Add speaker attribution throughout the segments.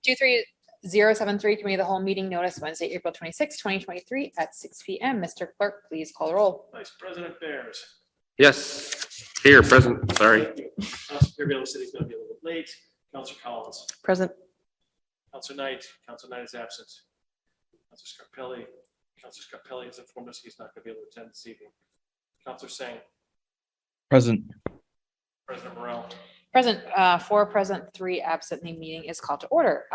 Speaker 1: 23073 Committee of the Whole meeting notice Wednesday, April 26, 2023 at 6 p.m. Mr. Clerk, please call the roll.
Speaker 2: Vice President Bears.
Speaker 3: Yes, here, present, sorry.
Speaker 2: Councilor Carviallo said he's going to be a little bit late. Councilor Collins.
Speaker 4: Present.
Speaker 2: Councilor Knight. Councilor Knight is absent. Councilor Scarpelli. Councilor Scarpelli has informed us he's not going to be able to attend this evening. Councilor Singh.
Speaker 5: Present.
Speaker 2: President Morrell.
Speaker 1: Present, 4 present, 3 absent. The meeting is called to order.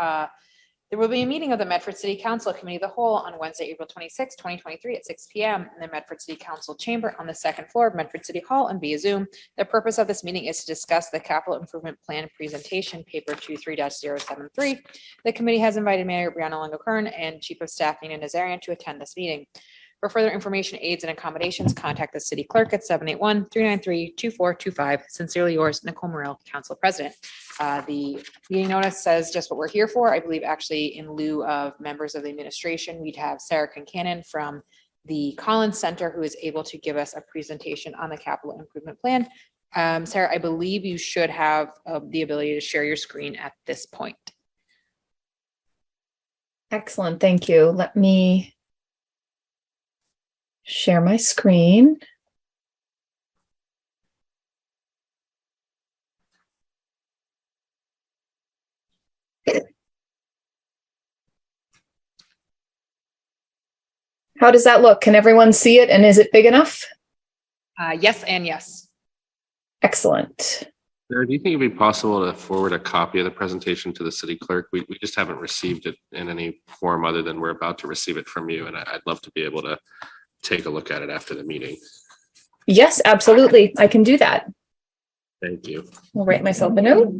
Speaker 1: There will be a meeting of the Medford City Council Committee of the Whole on Wednesday, April 26, 2023 at 6 p.m. in the Medford City Council chamber on the second floor of Medford City Hall and via Zoom. The purpose of this meeting is to discuss the capital improvement plan presentation, paper 23-073. The committee has invited Mayor Brianna Longo-Kern and Chief of Staff Nina Nazarian to attend this meeting. For further information, aids, and accommodations, contact the city clerk at 781-393-2425. Sincerely yours, Nicole Morrell, Council President. The meeting notice says just what we're here for. I believe actually in lieu of members of the administration, we'd have Sarah Concannon from the Collins Center who is able to give us a presentation on the capital improvement plan. Sarah, I believe you should have the ability to share your screen at this point.
Speaker 4: Excellent. Thank you. Let me share my screen. How does that look? Can everyone see it? And is it big enough?
Speaker 1: Yes and yes.
Speaker 4: Excellent.
Speaker 3: Sarah, do you think it'd be possible to forward a copy of the presentation to the city clerk? We just haven't received it in any form other than we're about to receive it from you. And I'd love to be able to take a look at it after the meeting.
Speaker 4: Yes, absolutely. I can do that.
Speaker 3: Thank you.
Speaker 4: I'll write myself a note.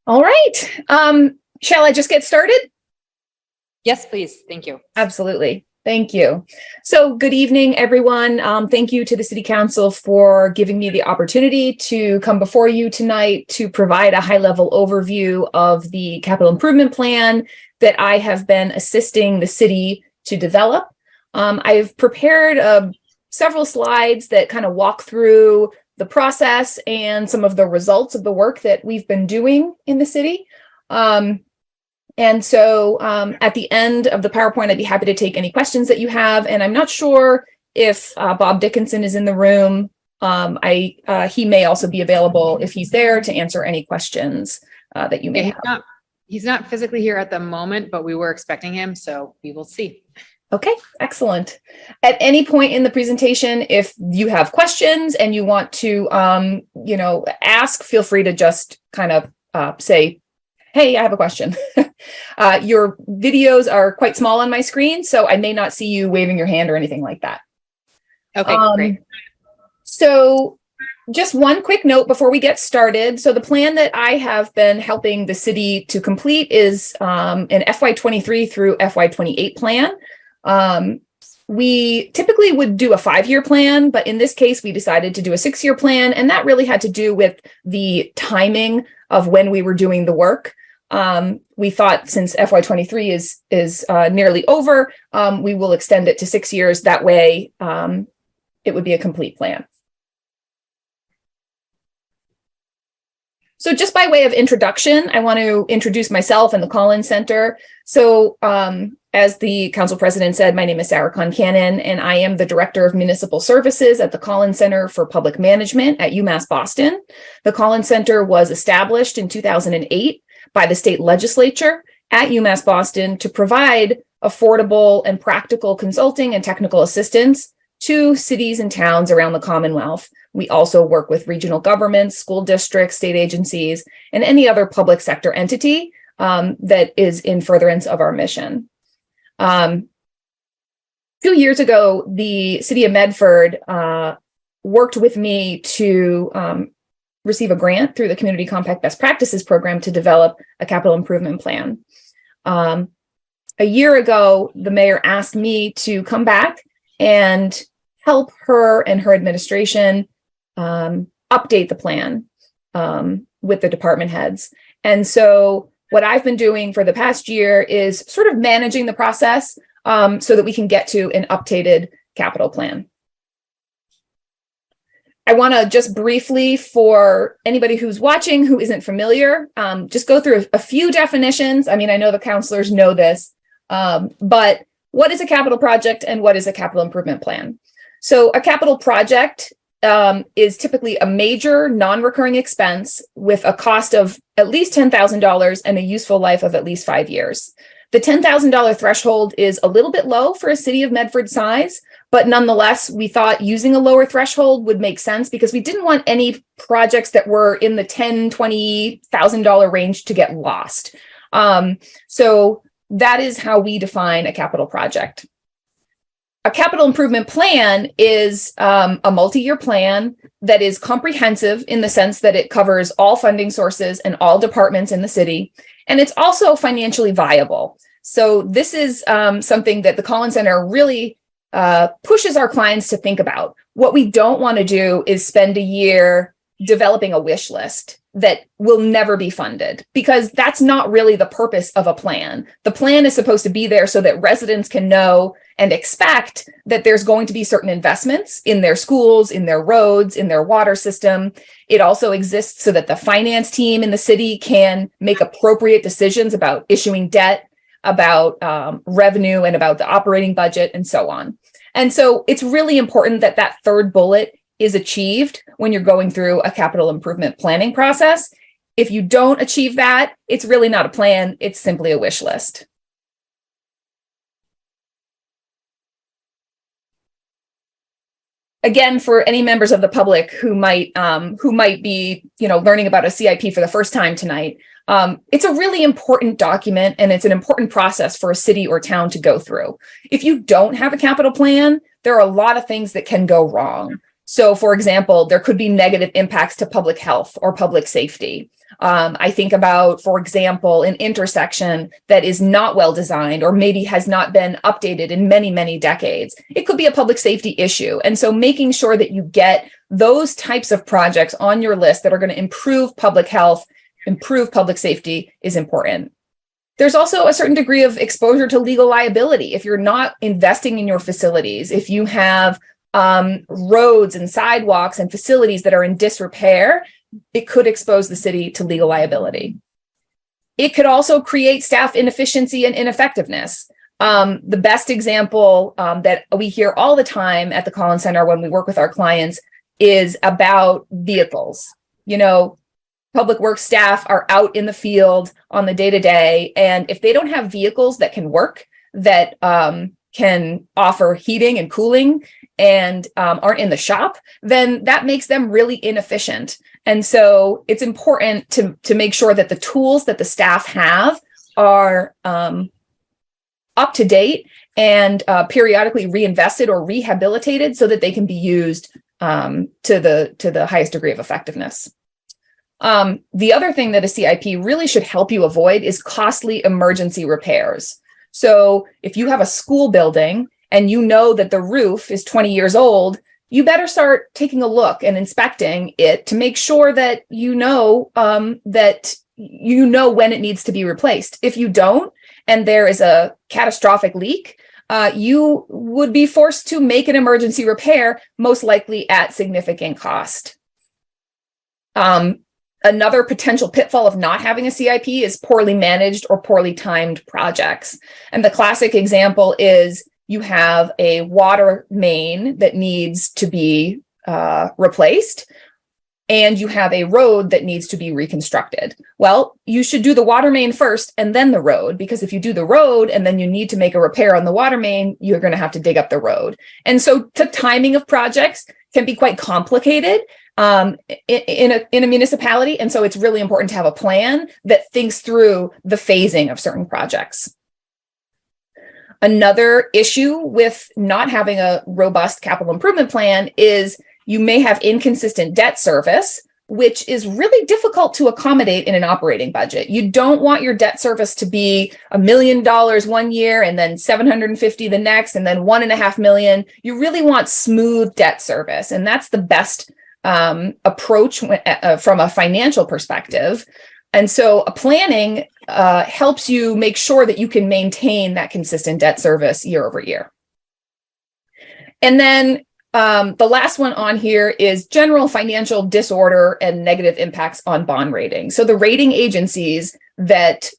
Speaker 4: All right. Shall I just get started?
Speaker 1: Yes, please. Thank you.
Speaker 4: Absolutely. Thank you. So good evening, everyone. Thank you to the City Council for giving me the opportunity to come before you tonight to provide a high-level overview of the capital improvement plan that I have been assisting the city to develop. I've prepared several slides that kind of walk through the process and some of the results of the work that we've been doing in the city. And so at the end of the PowerPoint, I'd be happy to take any questions that you have. And I'm not sure if Bob Dickinson is in the room. He may also be available if he's there to answer any questions that you may have.
Speaker 1: He's not physically here at the moment, but we were expecting him, so we will see.
Speaker 4: Okay, excellent. At any point in the presentation, if you have questions and you want to, ask, feel free to just kind of say, hey, I have a question. Your videos are quite small on my screen, so I may not see you waving your hand or anything like that.
Speaker 1: Okay, great.
Speaker 4: So just one quick note before we get started. So the plan that I have been helping the city to complete is an FY23 through FY28 plan. We typically would do a 5-year plan, but in this case, we decided to do a 6-year plan. And that really had to do with the timing of when we were doing the work. We thought since FY23 is nearly over, we will extend it to 6 years. That way, it would be a complete plan. So just by way of introduction, I want to introduce myself and the Collins Center. So as the council president said, my name is Sarah Concannon, and I am the Director of Municipal Services at the Collins Center for Public Management at UMass Boston. The Collins Center was established in 2008 by the state legislature at UMass Boston to provide affordable and practical consulting and technical assistance to cities and towns around the Commonwealth. We also work with regional governments, school districts, state agencies, and any other public sector entity that is in furtherance of our mission. A few years ago, the city of Medford worked with me to receive a grant through the Community Compact Best Practices Program to develop a capital improvement plan. A year ago, the mayor asked me to come back and help her and her administration update the plan with the department heads. And so what I've been doing for the past year is sort of managing the process so that we can get to an updated capital plan. I want to just briefly, for anybody who's watching who isn't familiar, just go through a few definitions. I mean, I know the counselors know this, but what is a capital project and what is a capital improvement plan? So a capital project is typically a major non-recurring expense with a cost of at least $10,000 and a useful life of at least 5 years. The $10,000 threshold is a little bit low for a city of Medford size, but nonetheless, we thought using a lower threshold would make sense because we didn't want any projects that were in the $10,000, $20,000 range to get lost. So that is how we define a capital project. A capital improvement plan is a multi-year plan that is comprehensive in the sense that it covers all funding sources and all departments in the city. And it's also financially viable. So this is something that the Collins Center really pushes our clients to think about. What we don't want to do is spend a year developing a wish list that will never be funded, because that's not really the purpose of a plan. The plan is supposed to be there so that residents can know and expect that there's going to be certain investments in their schools, in their roads, in their water system. It also exists so that the finance team in the city can make appropriate decisions about issuing debt, about revenue, and about the operating budget, and so on. And so it's really important that that third bullet is achieved when you're going through a capital improvement planning process. If you don't achieve that, it's really not a plan, it's simply a wish list. Again, for any members of the public who might be, learning about a CIP for the first time tonight, it's a really important document, and it's an important process for a city or town to go through. If you don't have a capital plan, there are a lot of things that can go wrong. So, for example, there could be negative impacts to public health or public safety. I think about, for example, an intersection that is not well designed or maybe has not been updated in many, many decades. It could be a public safety issue. And so making sure that you get those types of projects on your list that are going to improve public health, improve public safety is important. There's also a certain degree of exposure to legal liability. If you're not investing in your facilities, if you have roads and sidewalks and facilities that are in disrepair, it could expose the city to legal liability. It could also create staff inefficiency and ineffectiveness. The best example that we hear all the time at the Collins Center when we work with our clients is about vehicles. Public works staff are out in the field on the day-to-day, and if they don't have vehicles that can work, that can offer heating and cooling, and aren't in the shop, then that makes them really inefficient. And so it's important to make sure that the tools that the staff have are up to date and periodically reinvested or rehabilitated so that they can be used to the highest degree of effectiveness. The other thing that a CIP really should help you avoid is costly emergency repairs. So if you have a school building and you know that the roof is 20 years old, you better start taking a look and inspecting it to make sure that you know when it needs to be replaced. If you don't, and there is a catastrophic leak, you would be forced to make an emergency repair, most likely at significant cost. Another potential pitfall of not having a CIP is poorly managed or poorly timed projects. And the classic example is you have a water main that needs to be replaced, and you have a road that needs to be reconstructed. Well, you should do the water main first and then the road, because if you do the road and then you need to make a repair on the water main, you're going to have to dig up the road. And so the timing of projects can be quite complicated in a municipality. And so it's really important to have a plan that thinks through the phasing of certain projects. Another issue with not having a robust capital improvement plan is you may have inconsistent debt service, which is really difficult to accommodate in an operating budget. You don't want your debt service to be $1 million one year and then $750 the next, and then $1.5 million. You really want smooth debt service, and that's the best approach from a financial perspective. And so a planning helps you make sure that you can maintain that consistent debt service year over year. And then the last one on here is general financial disorder and negative impacts on bond rating. So the rating agencies that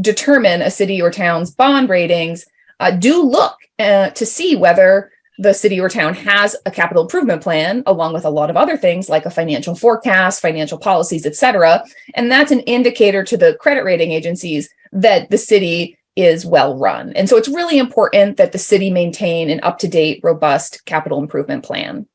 Speaker 4: determine a city or town's bond ratings do look to see whether the city or town has a capital improvement plan, along with a lot of other things like a financial forecast, financial policies, et cetera. And that's an indicator to the credit rating agencies that the city is well run. And so it's really important that the city maintain an up-to-date, robust capital improvement plan.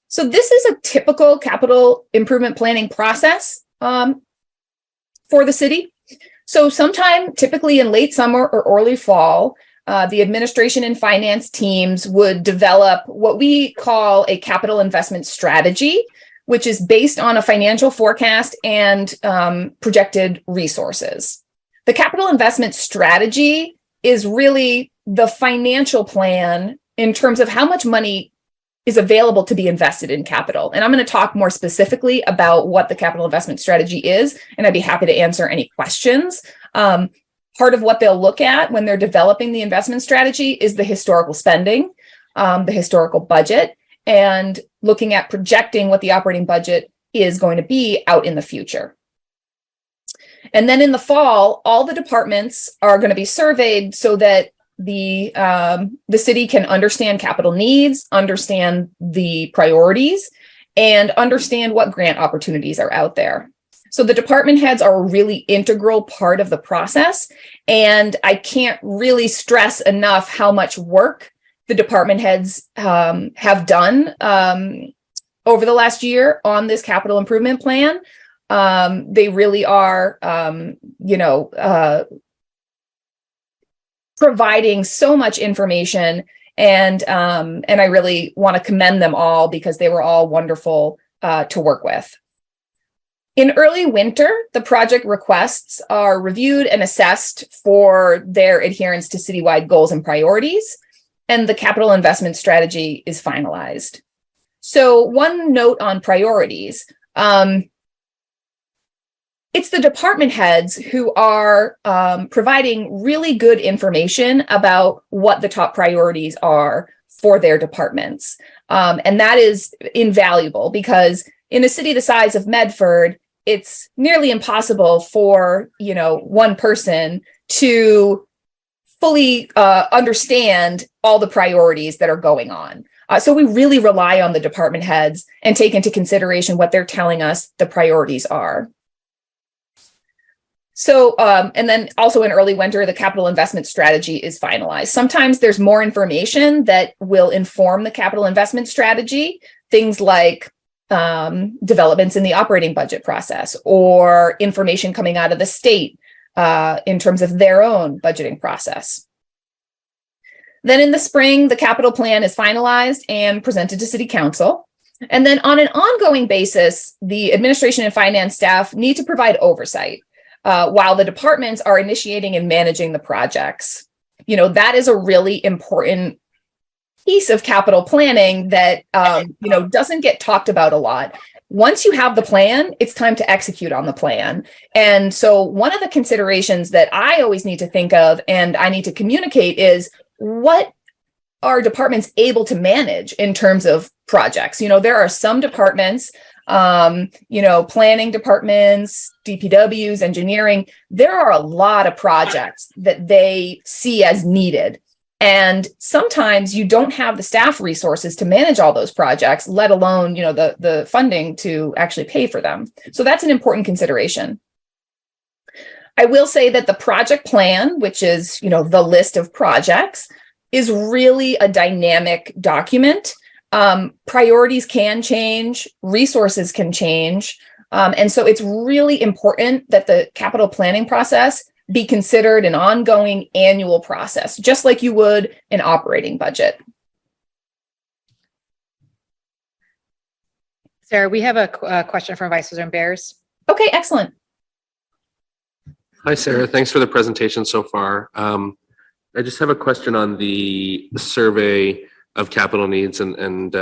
Speaker 4: So this is a typical capital improvement planning process for the city. So sometime typically in late summer or early fall, the administration and finance teams would develop what we call a capital investment strategy, which is based on a financial forecast and projected resources. The capital investment strategy is really the financial plan in terms of how much money is available to be invested in capital. And I'm going to talk more specifically about what the capital investment strategy is, and I'd be happy to answer any questions. Part of what they'll look at when they're developing the investment strategy is the historical spending, the historical budget, and looking at projecting what the operating budget is going to be out in the future. And then in the fall, all the departments are going to be surveyed so that the city can understand capital needs, understand the priorities, and understand what grant opportunities are out there. So the department heads are a really integral part of the process, and I can't really stress enough how much work the department heads have done over the last year on this capital improvement plan. They really are, providing so much information, and I really want to commend them all because they were all wonderful to work with. In early winter, the project requests are reviewed and assessed for their adherence to citywide goals and priorities, and the capital investment strategy is finalized. So one note on priorities. It's the department heads who are providing really good information about what the top priorities are for their departments. And that is invaluable because in a city the size of Medford, it's nearly impossible for, one person to fully understand all the priorities that are going on. So we really rely on the department heads and take into consideration what they're telling us the priorities are. So, and then also in early winter, the capital investment strategy is finalized. Sometimes there's more information that will inform the capital investment strategy, things like developments in the operating budget process or information coming out of the state in terms of their own budgeting process. Then in the spring, the capital plan is finalized and presented to City Council. And then on an ongoing basis, the administration and finance staff need to provide oversight while the departments are initiating and managing the projects. That is a really important piece of capital planning that, doesn't get talked about a lot. Once you have the plan, it's time to execute on the plan. And so one of the considerations that I always need to think of and I need to communicate is what are departments able to manage in terms of projects? There are some departments, planning departments, DPWs, engineering, there are a lot of projects that they see as needed. And sometimes you don't have the staff resources to manage all those projects, let alone, the funding to actually pay for them. So that's an important consideration. I will say that the project plan, which is, the list of projects, is really a dynamic document. Priorities can change, resources can change. And so it's really important that the capital planning process be considered an ongoing annual process, just like you would an operating budget.
Speaker 1: Sarah, we have a question from Vice President Bears.
Speaker 4: Okay, excellent.
Speaker 3: Hi, Sarah. Thanks for the presentation so far. I just have a question on the survey of capital needs and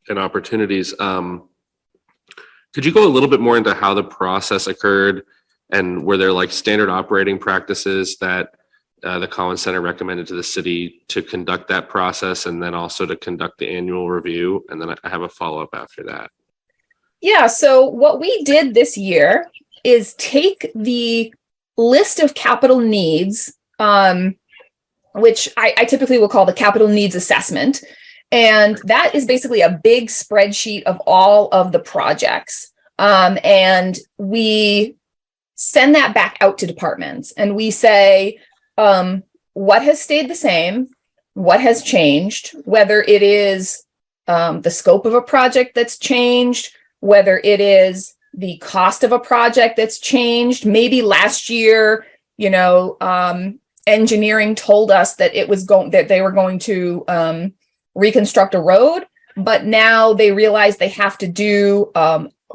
Speaker 3: opportunities. Could you go a little bit more into how the process occurred, and were there like standard operating practices that the Collins Center recommended to the city to conduct that process and then also to conduct the annual review. And then I have a follow-up after that.
Speaker 4: Yeah, so what we did this year is take the list of capital needs, which I typically will call the capital needs assessment. And that is basically a big spreadsheet of all of the projects. And we send that back out to departments and we say, what has stayed the same, what has changed, whether it is the scope of a project that's changed, whether it is the cost of a project that's changed. Maybe last year, engineering told us that that they were going to reconstruct a road, but now they realize they have to do,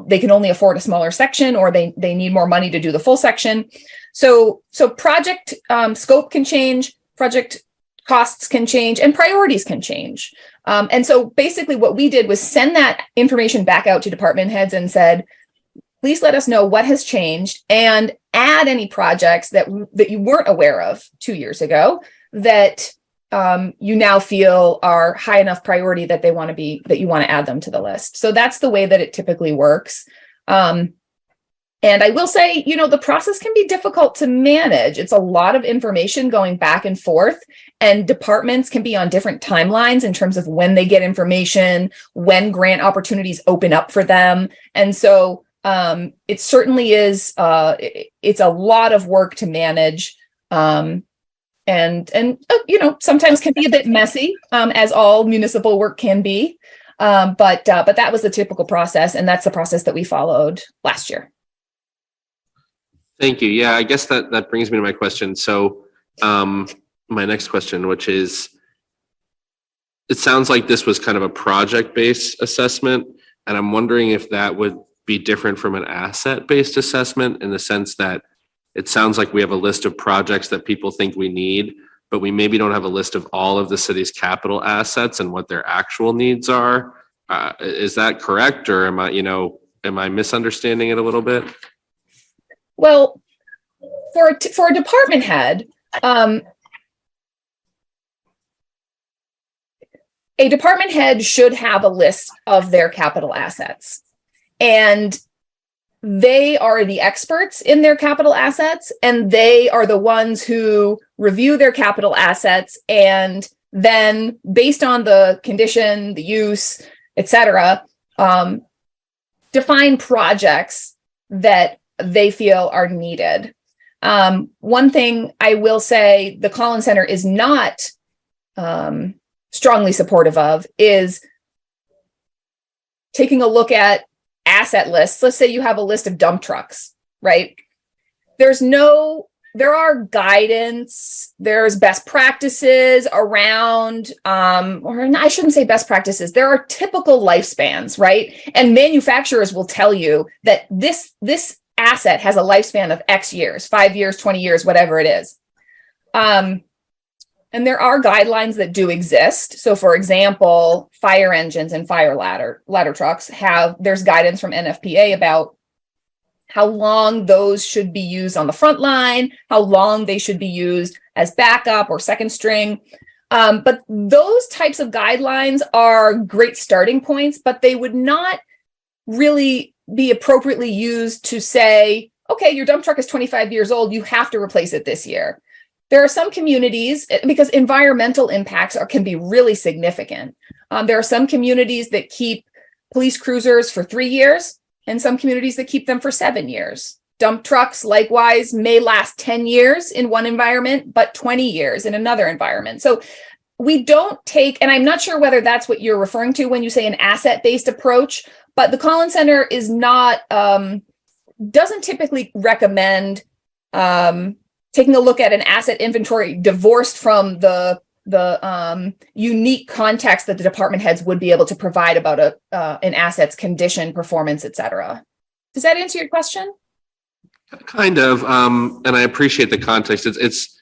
Speaker 4: they can only afford a smaller section, or they need more money to do the full section. So project scope can change, project costs can change, and priorities can change. And so basically what we did was send that information back out to department heads and said, please let us know what has changed and add any projects that you weren't aware of 2 years ago that you now feel are high enough priority that you want to add them to the list. So that's the way that it typically works. And I will say, the process can be difficult to manage. It's a lot of information going back and forth, and departments can be on different timelines in terms of when they get information, when grant opportunities open up for them. And so it certainly is, it's a lot of work to manage. And sometimes can be a bit messy, as all municipal work can be. But that was the typical process, and that's the process that we followed last year.
Speaker 3: Thank you. Yeah, I guess that brings me to my question. So my next question, which is, it sounds like this was kind of a project-based assessment, and I'm wondering if that would be different from an asset-based assessment, in the sense that it sounds like we have a list of projects that people think we need, but we maybe don't have a list of all of the city's capital assets and what their actual needs are. Is that correct, or am I misunderstanding it a little bit?
Speaker 4: Well, for a department head, a department head should have a list of their capital assets, and they are the experts in their capital assets, and they are the ones who review their capital assets, and then based on the condition, the use, etc., define projects that they feel are needed. One thing I will say the Collins Center is not strongly supportive of is taking a look at asset lists. Let's say you have a list of dump trucks, right? There are guidance, there's best practices around, or I shouldn't say best practices. There are typical lifespans, right? And manufacturers will tell you that this asset has a lifespan of X years, 5 years, 20 years, whatever it is. And there are guidelines that do exist. So for example, fire engines and fire ladder trucks there's guidance from NFPA about how long those should be used on the front line, how long they should be used as backup or second string. But those types of guidelines are great starting points, but they would not really be appropriately used to say, okay, your dump truck is 25 years old, you have to replace it this year. There are some communities, because environmental impacts can be really significant. There are some communities that keep police cruisers for 3 years, and some communities that keep them for 7 years. Dump trucks, likewise, may last 10 years in one environment, but 20 years in another environment. So we don't take, and I'm not sure whether that's what you're referring to when you say an asset-based approach, but the Collins Center is not, doesn't typically recommend taking a look at an asset inventory divorced from the unique context that the department heads would be able to provide about an asset's condition, performance, et cetera. Does that answer your question?
Speaker 3: Kind of, and I appreciate the context. It's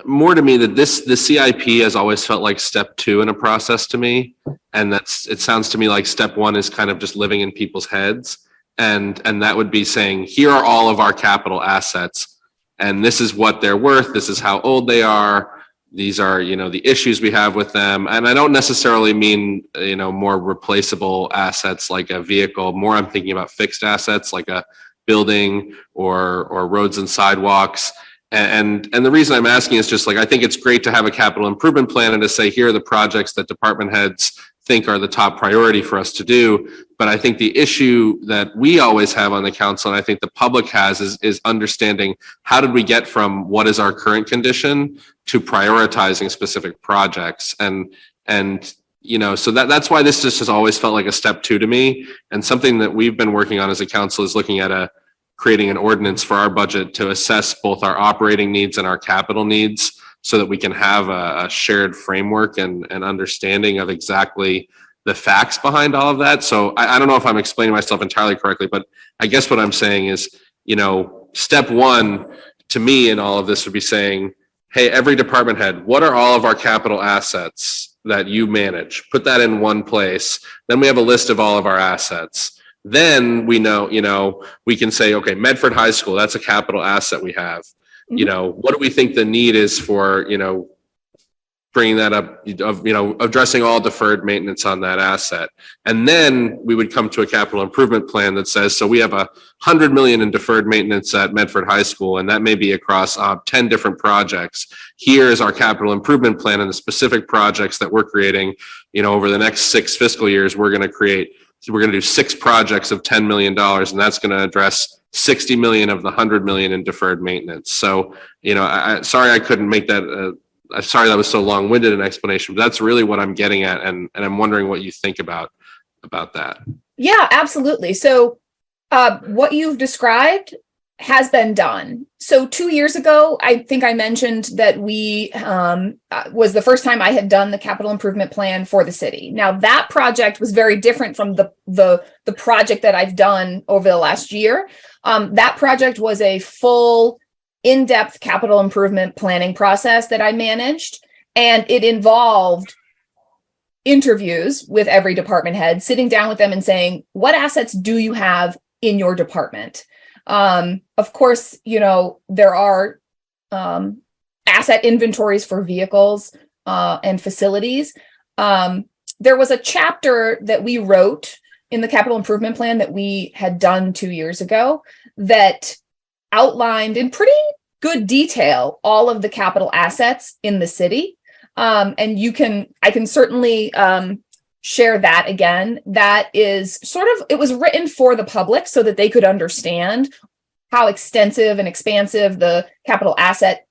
Speaker 3: more to me that the CIP has always felt like step 2 in a process to me, and it sounds to me like step 1 is kind of just living in people's heads, and that would be saying, here are all of our capital assets. and this is what they're worth. This is how old they are. These are, the issues we have with them. And I don't necessarily mean, more replaceable assets like a vehicle. More, I'm thinking about fixed assets like a building or roads and sidewalks. And the reason I'm asking is just like, I think it's great to have a capital improvement plan and to say, here are the projects that department heads think are the top priority for us to do. But I think the issue that we always have on the council, and I think the public has, is understanding how did we get from what is our current condition to prioritizing specific projects. And so that's why this just has always felt like a step 2 to me. And something that we've been working on as a council is looking at creating an ordinance for our budget to assess both our operating needs and our capital needs, so that we can have a shared framework and understanding of exactly the facts behind all of that. So I don't know if I'm explaining myself entirely correctly, but I guess what I'm saying is, step 1 to me in all of this would be saying, hey, every department head, what are all of our capital assets that you manage? Put that in one place. Then we have a list of all of our assets. Then we know, we can say, okay, Medford High School, that's a capital asset we have. What do we think the need is for, bringing that up, addressing all deferred maintenance on that asset. And then we would come to a capital improvement plan that says, so we have $100 million in deferred maintenance at Medford High School, and that may be across 10 different projects. Here is our capital improvement plan and the specific projects that we're creating, over the next 6 fiscal years, we're going to do 6 projects of $10 million, and that's going to address 60 million of the 100 million in deferred maintenance. So, sorry I couldn't make that. Sorry that was so long-winded an explanation, but that's really what I'm getting at, and I'm wondering what you think about that.
Speaker 4: Yeah, absolutely. So, what you've described has been done. So 2 years ago, I think I mentioned that we was the first time I had done the capital improvement plan for the city. Now that project was very different from the project that I've done over the last year. That project was a full in-depth capital improvement planning process that I managed, and it involved interviews with every department head, sitting down with them and saying, what assets do you have in your department? Of course, there are asset inventories for vehicles and facilities. There was a chapter that we wrote in the capital improvement plan that we had done 2 years ago that outlined in pretty good detail all of the capital assets in the city. And I can certainly share that again. That is it was written for the public so that they could understand how extensive and expansive the capital asset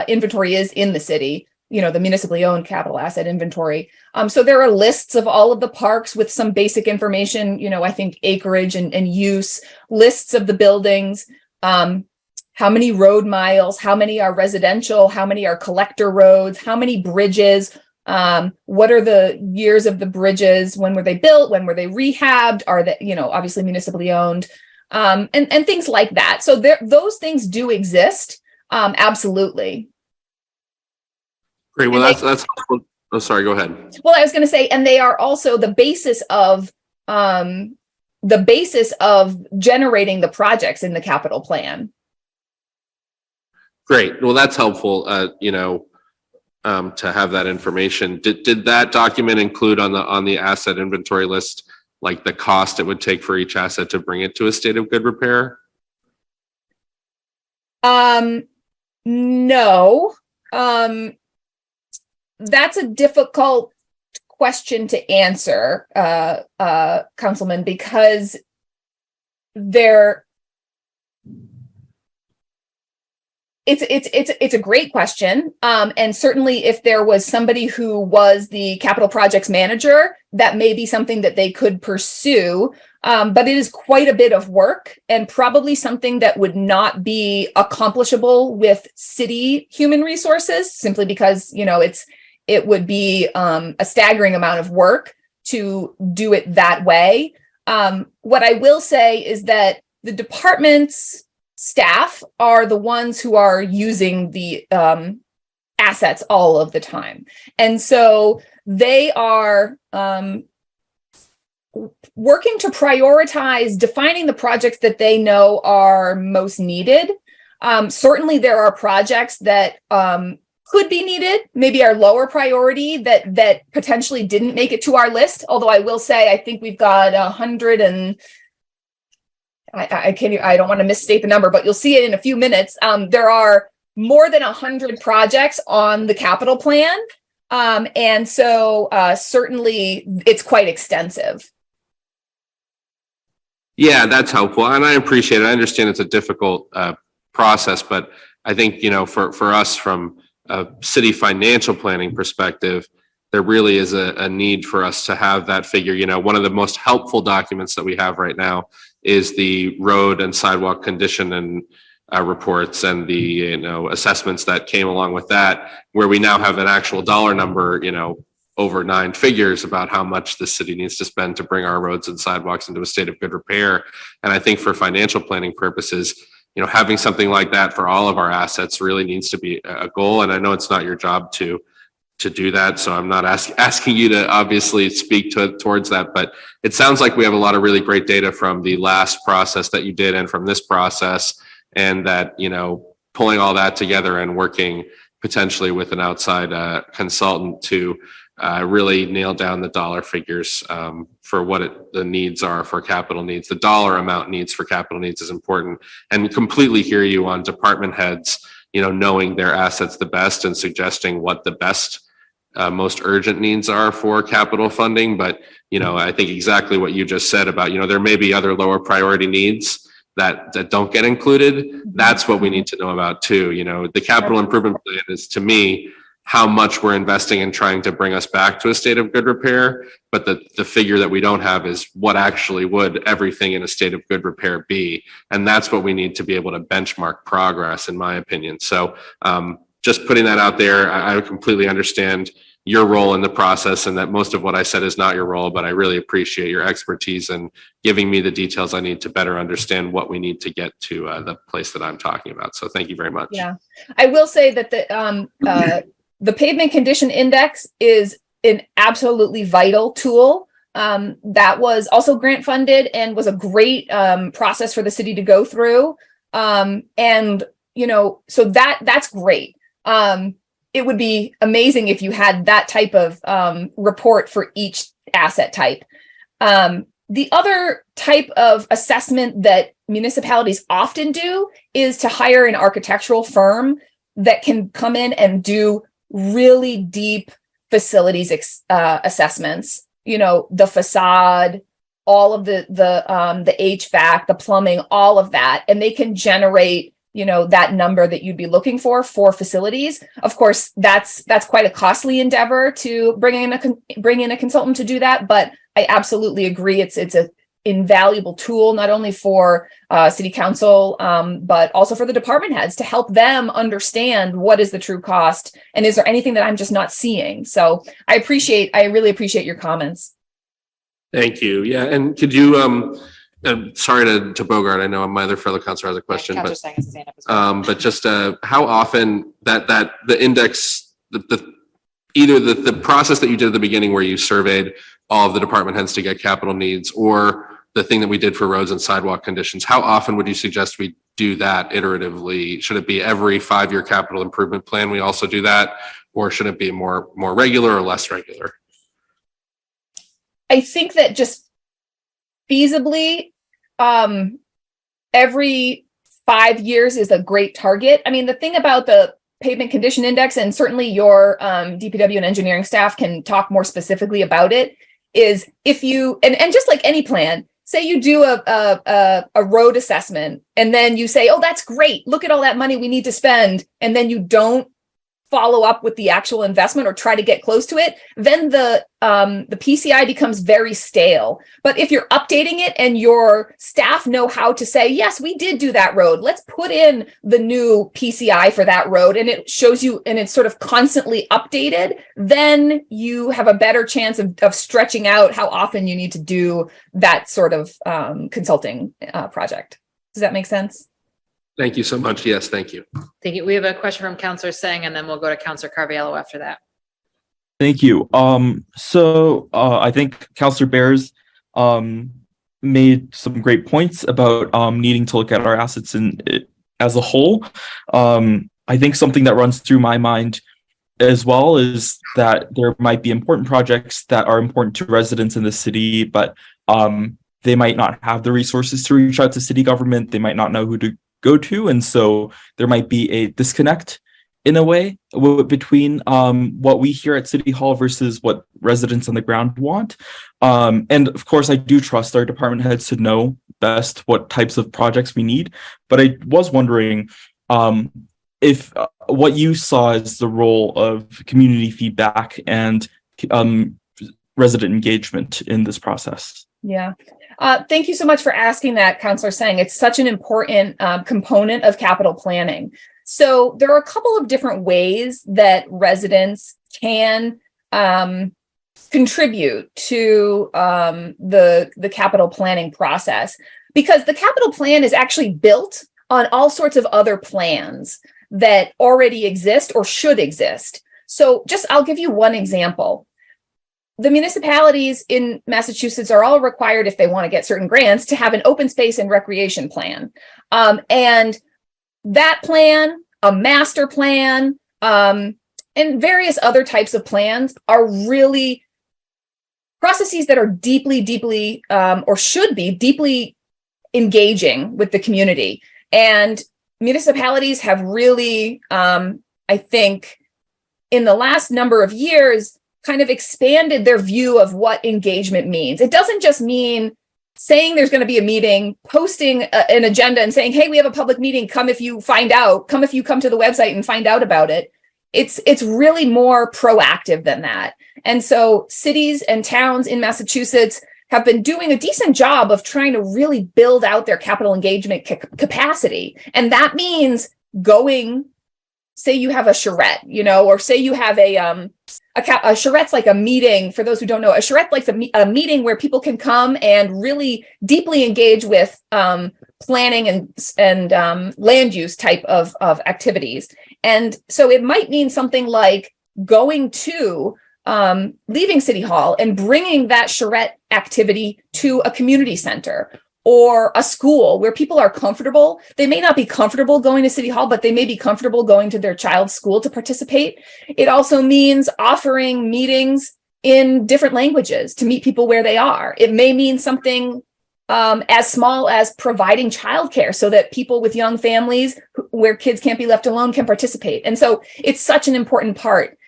Speaker 4: inventory is in the city, the municipally owned capital asset inventory. So there are lists of all of the parks with some basic information, I think acreage and use, lists of the buildings, how many road miles, how many are residential, how many are collector roads, how many bridges, what are the years of the bridges, when were they built, when were they rehabbed, are they, obviously municipally owned, and things like that. So those things do exist. Absolutely.
Speaker 3: Great. Well, that's helpful. Oh, sorry, go ahead.
Speaker 4: Well, I was going to say, and they are also the basis of generating the projects in the capital plan.
Speaker 3: Great. Well, that's helpful, to have that information. Did that document include on the asset inventory list, like the cost it would take for each asset to bring it to a state of good repair?
Speaker 4: No. That's a difficult question to answer, Councilman, because it's a great question. And certainly if there was somebody who was the capital projects manager, that may be something that they could pursue. But it is quite a bit of work and probably something that would not be accomplishable with city human resources, simply because, it would be a staggering amount of work to do it that way. What I will say is that the department's staff are the ones who are using the assets all of the time. And so they are working to prioritize defining the projects that they know are most needed. Certainly there are projects that could be needed, maybe are lower priority that potentially didn't make it to our list. Although I will say, I think we've got 100 and I don't want to misstate the number, but you'll see it in a few minutes. There are more than 100 projects on the capital plan. And so certainly it's quite extensive.
Speaker 3: Yeah, that's helpful. And I appreciate it. I understand it's a difficult process, but I think, for us from a city financial planning perspective, there really is a need for us to have that figure. One of the most helpful documents that we have right now is the road and sidewalk condition and reports and the assessments that came along with that, where we now have an actual dollar number, over 9 figures about how much the city needs to spend to bring our roads and sidewalks into a state of good repair. And I think for financial planning purposes, having something like that for all of our assets really needs to be a goal. And I know it's not your job to do that, so I'm not asking you to obviously speak towards that, but it sounds like we have a lot of really great data from the last process that you did and from this process, and that, pulling all that together and working potentially with an outside consultant to really nail down the dollar figures for what the needs are for capital needs. The dollar amount needs for capital needs is important, and completely hear you on department heads, knowing their assets the best and suggesting what the best most urgent needs are for capital funding. But, I think exactly what you just said about, there may be other lower priority needs that don't get included. That's what we need to know about too. The capital improvement plan is, to me, how much we're investing in trying to bring us back to a state of good repair. But the figure that we don't have is what actually would everything in a state of good repair be. And that's what we need to be able to benchmark progress, in my opinion. So just putting that out there, I completely understand your role in the process, and that most of what I said is not your role, but I really appreciate your expertise and giving me the details I need to better understand what we need to get to the place that I'm talking about. So thank you very much.
Speaker 4: Yeah, I will say that the pavement condition index is an absolutely vital tool. That was also grant funded and was a great process for the city to go through. So that's great. It would be amazing if you had that type of report for each asset type. The other type of assessment that municipalities often do is to hire an architectural firm that can come in and do really deep facilities assessments. The facade, all of the HVAC, the plumbing, all of that, and they can generate that number that you'd be looking for facilities. Of course, that's quite a costly endeavor to bring in a consultant to do that. But I absolutely agree. It's a invaluable tool, not only for city council, but also for the department heads to help them understand what is the true cost and is there anything that I'm just not seeing. So I really appreciate your comments.
Speaker 3: Thank you. Yeah. And could you, sorry to Bogart, I know my other fellow counselor has a question,
Speaker 1: Counselor
Speaker 3: but
Speaker 1: Sang has his hand up as well.
Speaker 3: but just how often that the index, either the process that you did at the beginning where you surveyed all of the department heads to get capital needs, or the thing that we did for roads and sidewalk conditions, how often would you suggest we do that iteratively? Should it be every 5-year capital improvement plan we also do that, or should it be more regular or less regular?
Speaker 4: I think that just feasibly, every 5 years is a great target. I mean, the thing about the pavement condition index, and certainly your DPW and engineering staff can talk more specifically about it, is if you, and just like any plan, say you do a road assessment and then you say, oh, that's great, look at all that money we need to spend, and then you don't follow up with the actual investment or try to get close to it, then the PCI becomes very stale. But if you're updating it and your staff know how to say, yes, we did do that road, let's put in the new PCI for that road, and it shows you, and it's sort of constantly updated, then you have a better chance of stretching out how often you need to do that sort of consulting project. Does that make sense?
Speaker 3: Thank you so much. Yes, thank you.
Speaker 1: Thank you. We have a question from Counselor Sang, and then we'll go to Counselor Carviallo after that.
Speaker 5: Thank you. I think Counselor Bears made some great points about needing to look at our assets in as a whole. I think something that runs through my mind as well is that there might be important projects that are important to residents in the city, but they might not have the resources to reach out to city government. They might not know who to go to. And so there might be a disconnect in a way between what we hear at City Hall versus what residents on the ground want. And of course, I do trust our department heads to know best what types of projects we need. But I was wondering if what you saw as the role of community feedback and resident engagement in this process.
Speaker 4: Yeah. Thank you so much for asking that, Councillor Sang. It's such an important component of capital planning. So there are a couple of different ways that residents can contribute to the capital planning process, because the capital plan is actually built on all sorts of other plans that already exist or should exist. So I'll give you one example. The municipalities in Massachusetts are all required, if they want to get certain grants, to have an open space and recreation plan. And that plan, a master plan, and various other types of plans are really processes that are deeply, or should be deeply engaging with the community. And municipalities have really, I think, in the last number of years, kind of expanded their view of what engagement means. It doesn't just mean saying there's going to be a meeting, posting an agenda and saying, hey, we have a public meeting, come if you come to the website and find out about it. It's really more proactive than that. And so cities and towns in Massachusetts have been doing a decent job of trying to really build out their capital engagement capacity. And that means going, say you have a charrette, or say you have a charrette's like a meeting. For those who don't know, a charrette like a meeting where people can come and really deeply engage with planning and land use type of activities. And so it might mean something like going to leaving City Hall and bringing that charrette activity to a community center or a school where people are comfortable. They may not be comfortable going to City Hall, but they may be comfortable going to their child's school to participate. It also means offering meetings in different languages to meet people where they are. It may mean something as small as providing childcare so that people with young families where kids can't be left alone can participate. And so it's such an important part.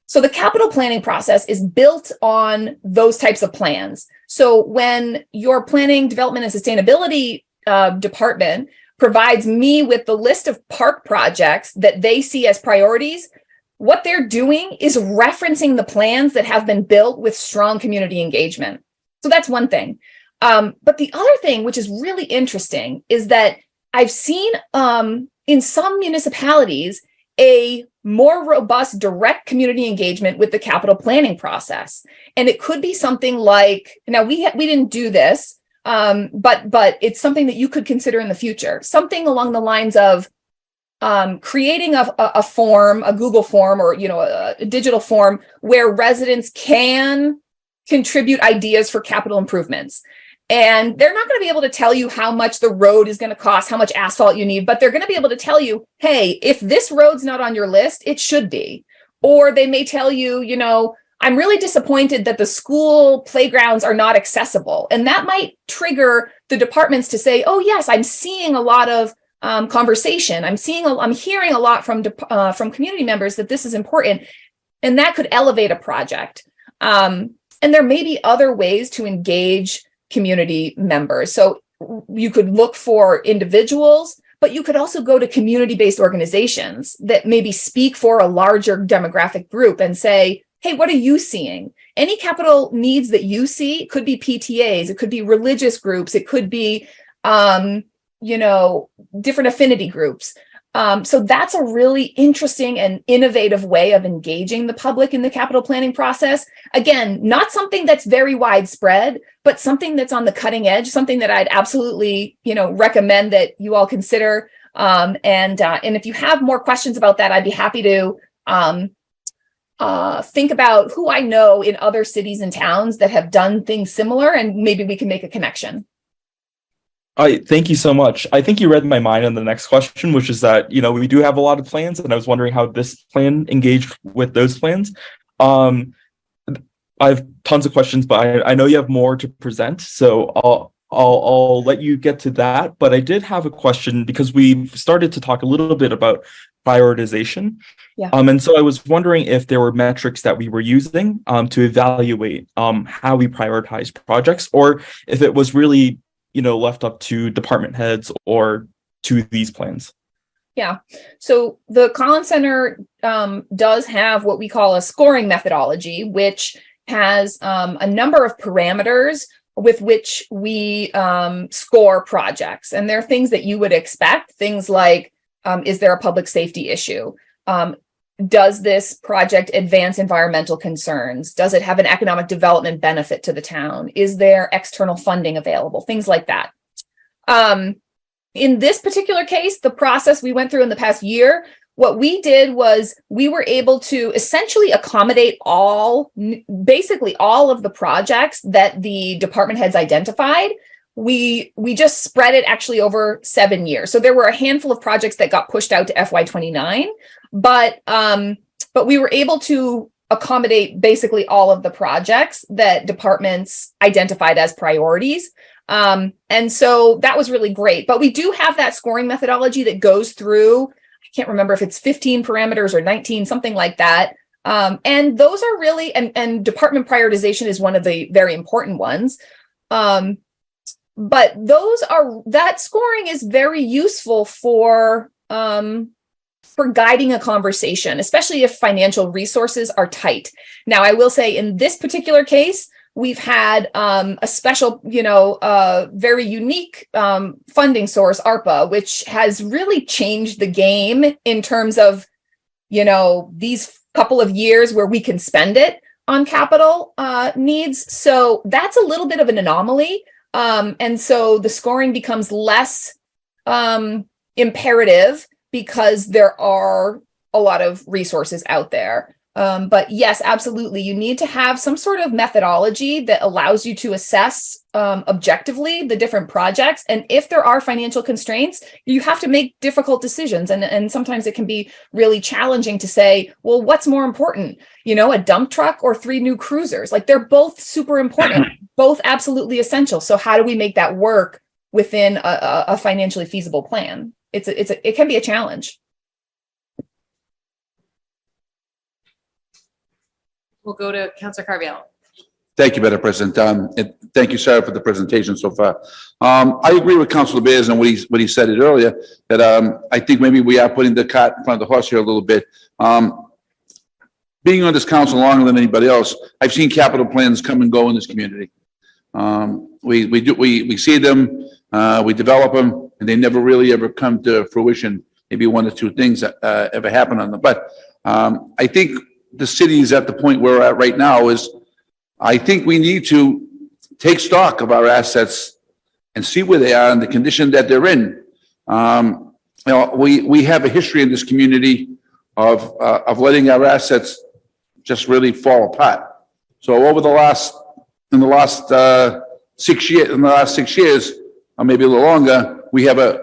Speaker 4: So the capital planning process is built on those types of plans. So when your planning, development, and sustainability department provides me with the list of park projects that they see as priorities, what they're doing is referencing the plans that have been built with strong community engagement. So that's one thing. But the other thing, which is really interesting, is that I've seen in some municipalities a more robust direct community engagement with the capital planning process. And it could be something like, now we didn't do this, but it's something that you could consider in the future. Something along the lines of creating a form, a Google form, or a digital form where residents can contribute ideas for capital improvements. And they're not going to be able to tell you how much the road is going to cost, how much asphalt you need, but they're going to be able to tell you, hey, if this road's not on your list, it should be. Or they may tell you, I'm really disappointed that the school playgrounds are not accessible. And that might trigger the departments to say, oh, yes, I'm seeing a lot of conversation. I'm hearing a lot from community members that this is important. And that could elevate a project. And there may be other ways to engage community members. So you could look for individuals, but you could also go to community-based organizations that maybe speak for a larger demographic group and say, hey, what are you seeing? Any capital needs that you see, it could be PTAs, it could be religious groups, it could be, different affinity groups. So that's a really interesting and innovative way of engaging the public in the capital planning process. Again, not something that's very widespread, but something that's on the cutting edge, something that I'd absolutely, recommend that you all consider. And if you have more questions about that, I'd be happy to think about who I know in other cities and towns that have done things similar, and maybe we can make a connection.
Speaker 5: I thank you so much. I think you read my mind on the next question, which is that, we do have a lot of plans, and I was wondering how this plan engaged with those plans. I have tons of questions, but I know you have more to present, so I'll let you get to that. But I did have a question because we've started to talk a little bit about prioritization.
Speaker 4: Yeah.
Speaker 5: And so I was wondering if there were metrics that we were using to evaluate how we prioritize projects, or if it was really, left up to department heads or to these plans.
Speaker 4: Yeah. So the Collins Center does have what we call a scoring methodology, which has a number of parameters with which we score projects. And there are things that you would expect, things like, is there a public safety issue? Does this project advance environmental concerns? Does it have an economic development benefit to the town? Is there external funding available? Things like that. In this particular case, the process we went through in the past year, what we did was we were able to essentially accommodate basically all of the projects that the department heads identified. We just spread it actually over 7 years. So there were a handful of projects that got pushed out to FY29, but we were able to accommodate basically all of the projects that departments identified as priorities. And so that was really great. But we do have that scoring methodology that goes through, I can't remember if it's 15 parameters or 19, something like that. And those are really, and department prioritization is one of the very important ones. But that scoring is very useful for guiding a conversation, especially if financial resources are tight. Now, I will say in this particular case, we've had a special, very unique funding source, ARPA, which has really changed the game in terms of, these couple of years where we can spend it on capital needs. So that's a little bit of an anomaly. And so the scoring becomes less imperative because there are a lot of resources out there. But yes, absolutely. You need to have some sort of methodology that allows you to assess objectively the different projects. And if there are financial constraints, you have to make difficult decisions. And sometimes it can be really challenging to say, well, what's more important? A dump truck or 3 new cruisers? Like, they're both super important, both absolutely essential. So how do we make that work within a financially feasible plan? It can be a challenge.
Speaker 1: We'll go to Councilor Carviallo.
Speaker 6: Thank you, Madam President. And thank you, Sarah, for the presentation so far. I agree with Councilor Bears and what he said it earlier, that I think maybe we are putting the cart in front of the horse here a little bit. Being on this council longer than anybody else, I've seen capital plans come and go in this community. We see them, we develop them, and they never really ever come to fruition. Maybe 1 or 2 things ever happen on them. But I think the city is at the point where we're at right now is, I think we need to take stock of our assets and see where they are and the condition that they're in. We have a history in this community of letting our assets just really fall apart. So over in the last 6 years, or maybe a little longer, we have a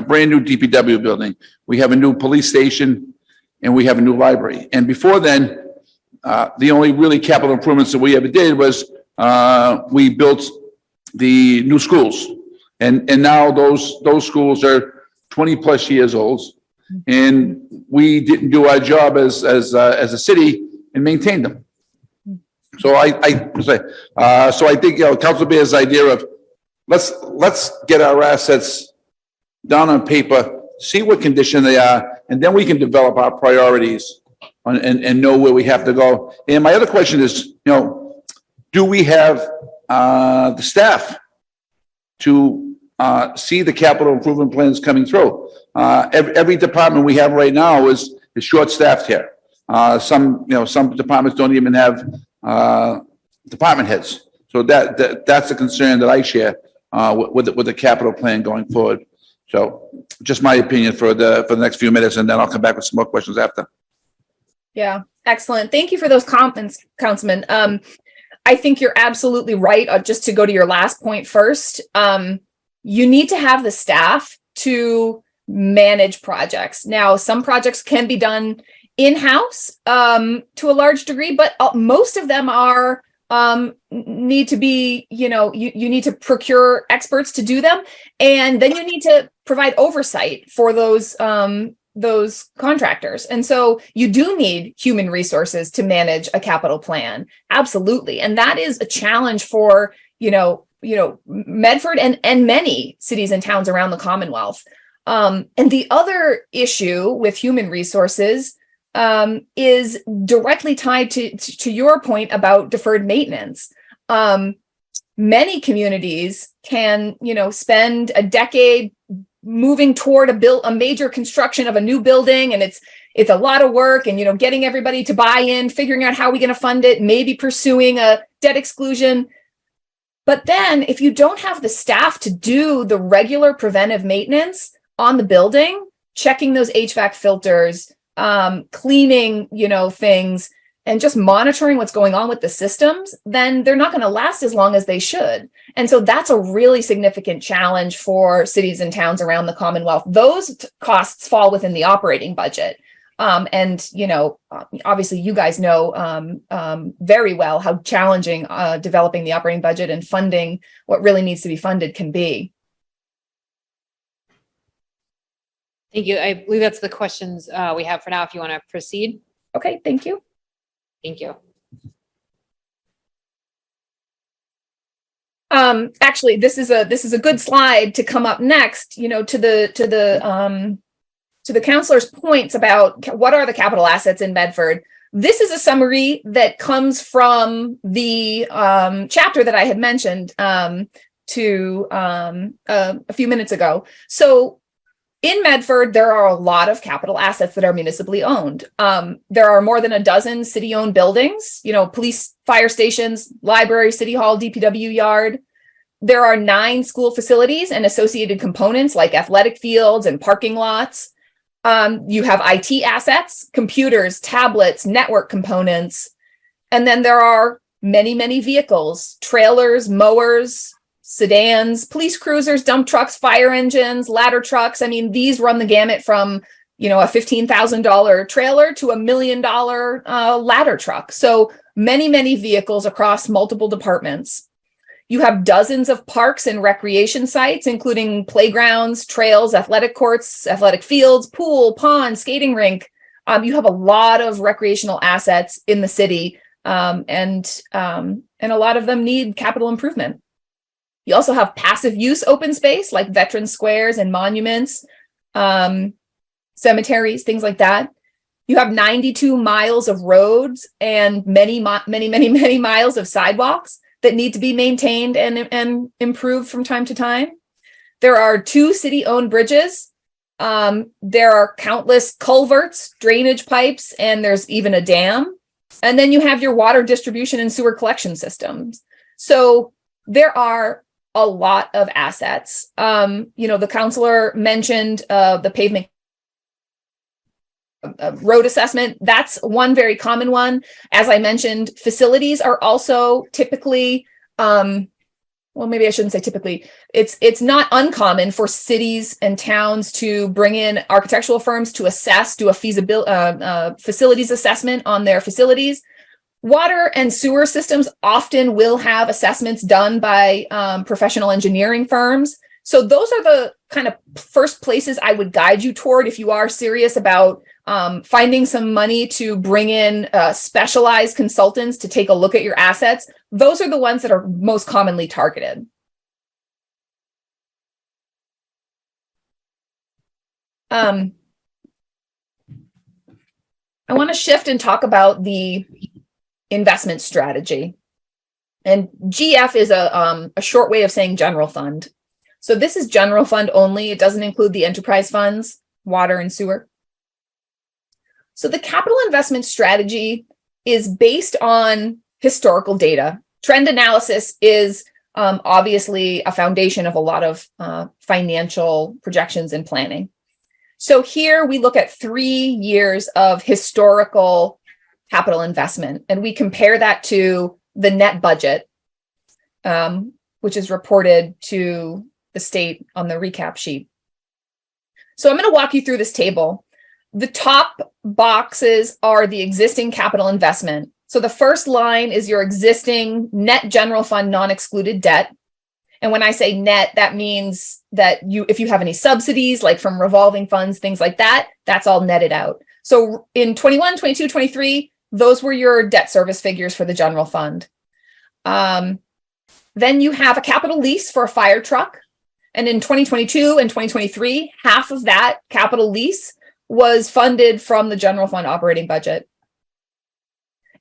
Speaker 6: brand new DPW building. We have a new police station, and we have a new library. And before then, the only really capital improvements that we ever did was we built the new schools. And now those schools are 20 plus years old, and we didn't do our job as a city and maintain them. So I think, Councilor Bear's idea of let's get our assets down on paper, see what condition they are, and then we can develop our priorities and know where we have to go. And my other question is, do we have the staff to see the capital improvement plans coming through? Every department we have right now is short-staffed here. Some departments don't even have department heads. So that's a concern that I share with the capital plan going forward. So just my opinion for the next few minutes, and then I'll come back with some more questions after.
Speaker 4: Yeah, excellent. Thank you for those comments, Councilman. I think you're absolutely right. Just to go to your last point first, you need to have the staff to manage projects. Now, some projects can be done in-house to a large degree, but most of them are need to be, you need to procure experts to do them. And then you need to provide oversight for those contractors. And so you do need human resources to manage a capital plan. Absolutely. And that is a challenge for, Medford and many cities and towns around the Commonwealth. And the other issue with human resources is directly tied to your point about deferred maintenance. Many communities can, spend a decade moving toward a major construction of a new building, and it's a lot of work, and getting everybody to buy in, figuring out how we're going to fund it, maybe pursuing a debt exclusion. But then if you don't have the staff to do the regular preventive maintenance on the building, checking those HVAC filters, cleaning, things, and just monitoring what's going on with the systems, then they're not going to last as long as they should. And so that's a really significant challenge for cities and towns around the Commonwealth. Those costs fall within the operating budget. Obviously you guys know very well how challenging developing the operating budget and funding what really needs to be funded can be.
Speaker 1: Thank you. I believe that's the questions we have for now. If you want to proceed.
Speaker 4: Okay, thank you.
Speaker 1: Thank you.
Speaker 4: Actually, this is a good slide to come up next, to the counselor's points about what are the capital assets in Medford. This is a summary that comes from the chapter that I had mentioned a few minutes ago. So in Medford, there are a lot of capital assets that are municipally owned. There are more than a dozen city-owned buildings, police, fire stations, library, city hall, DPW yard. There are 9 school facilities and associated components like athletic fields and parking lots. You have IT assets, computers, tablets, network components. And then there are many, many vehicles, trailers, mowers, sedans, police cruisers, dump trucks, fire engines, ladder trucks. I mean, these run the gamut from, a $15,000 trailer to $1 million ladder truck. So many, many vehicles across multiple departments. You have dozens of parks and recreation sites, including playgrounds, trails, athletic courts, athletic fields, pool, pond, skating rink. You have a lot of recreational assets in the city, and a lot of them need capital improvement. You also have passive use open space like veteran squares and monuments, cemeteries, things like that. You have 92 miles of roads and many miles of sidewalks that need to be maintained and improved from time to time. There are 2 city-owned bridges. There are countless culverts, drainage pipes, and there's even a dam. And then you have your water distribution and sewer collection systems. So there are a lot of assets. The counselor mentioned the pavement road assessment. That's one very common one. As I mentioned, facilities are also typically, maybe I shouldn't say typically. It's not uncommon for cities and towns to bring in architectural firms to do a feasibility facilities assessment on their facilities. Water and sewer systems often will have assessments done by professional engineering firms. So those are the kind of first places I would guide you toward if you are serious about finding some money to bring in specialized consultants to take a look at your assets. Those are the ones that are most commonly targeted. I want to shift and talk about the investment strategy. And GF is a short way of saying general fund. So this is general fund only. It doesn't include the enterprise funds, water and sewer. So the capital investment strategy is based on historical data. Trend analysis is obviously a foundation of a lot of financial projections and planning. So here we look at 3 years of historical capital investment, and we compare that to the net budget, which is reported to the state on the recap sheet. So I'm going to walk you through this table. The top boxes are the existing capital investment. So the first line is your existing net general fund non-excluded debt. And when I say net, that means that if you have any subsidies, like from revolving funds, things like that, that's all netted out. So in 21, 22, 23, those were your debt service figures for the general fund. Then you have a capital lease for a fire truck. And in 2022 and 2023, half of that capital lease was funded from the general fund operating budget.